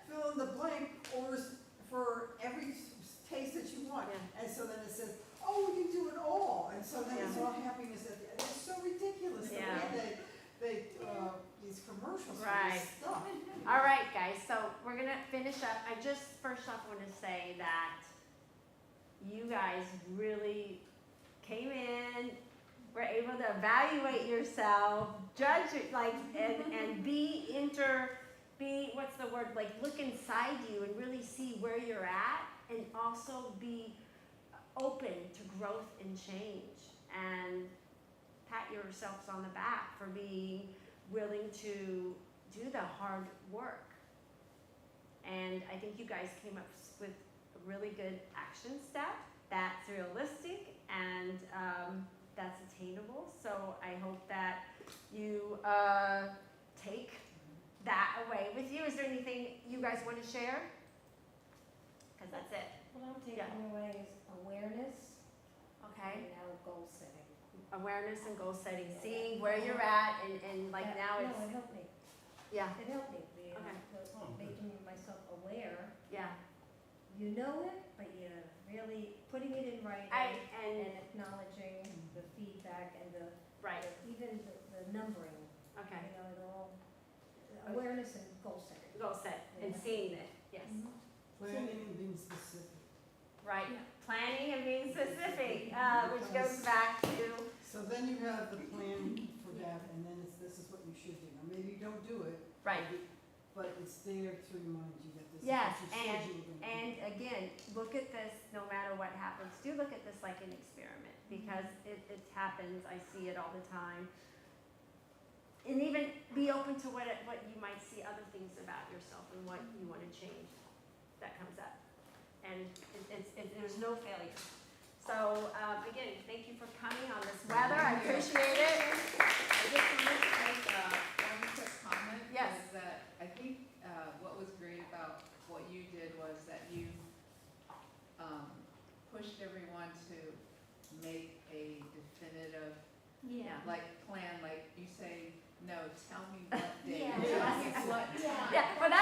fill in the blank orders for every taste that you want. Yeah. And so then it says, oh, right, guys, so we're gonna finish up. I just first off want to say that you guys really came in, were able to evaluate yourself, judge it, like, and be, what's the word, like, look inside you and really see where you're at, and also be open to growth and change, and pat yourselves on the back for being willing to do the hard work. And I think you guys came up with a really good action step that's realistic and that's attainable. So I hope that you take that away with you. Is there anything you guys want to share? Because that's it. What I'm taking away is awareness Okay. and now goal setting. Awareness and goal setting, seeing where you're at, and like now No, it's, it helped me. yeah, It helped me, Okay. making myself aware. yeah. You know it, but you're really putting it in writing and acknowledging the feedback and right, even the numbering. okay. You know, it all, awareness and goal setting. Goal set and seeing it, yes. Planning and being specific. Right, Yeah. planning and being specific, which goes back to, So then you have the plan for that, and then this is what you should do. Now, maybe you don't do it. right. But it's there to remind you that this is Yes, what you said you were gonna do. And again, look at this, no matter what happens, do look at this like an experiment, because it happens, I see it all the time. And even be open to what you might see other things about yourself and what you want to change that comes up. And there's no failure. So, again, thank you for coming on this weather, I appreciate it. I just wanted to make one quick comment. Yes. Is that I think what was great about what you did was that you pushed everyone to make a definitive, Yeah. like, plan, like you say, no, tell me what day, Yeah. tell me what Yeah. time. Yeah, well, that's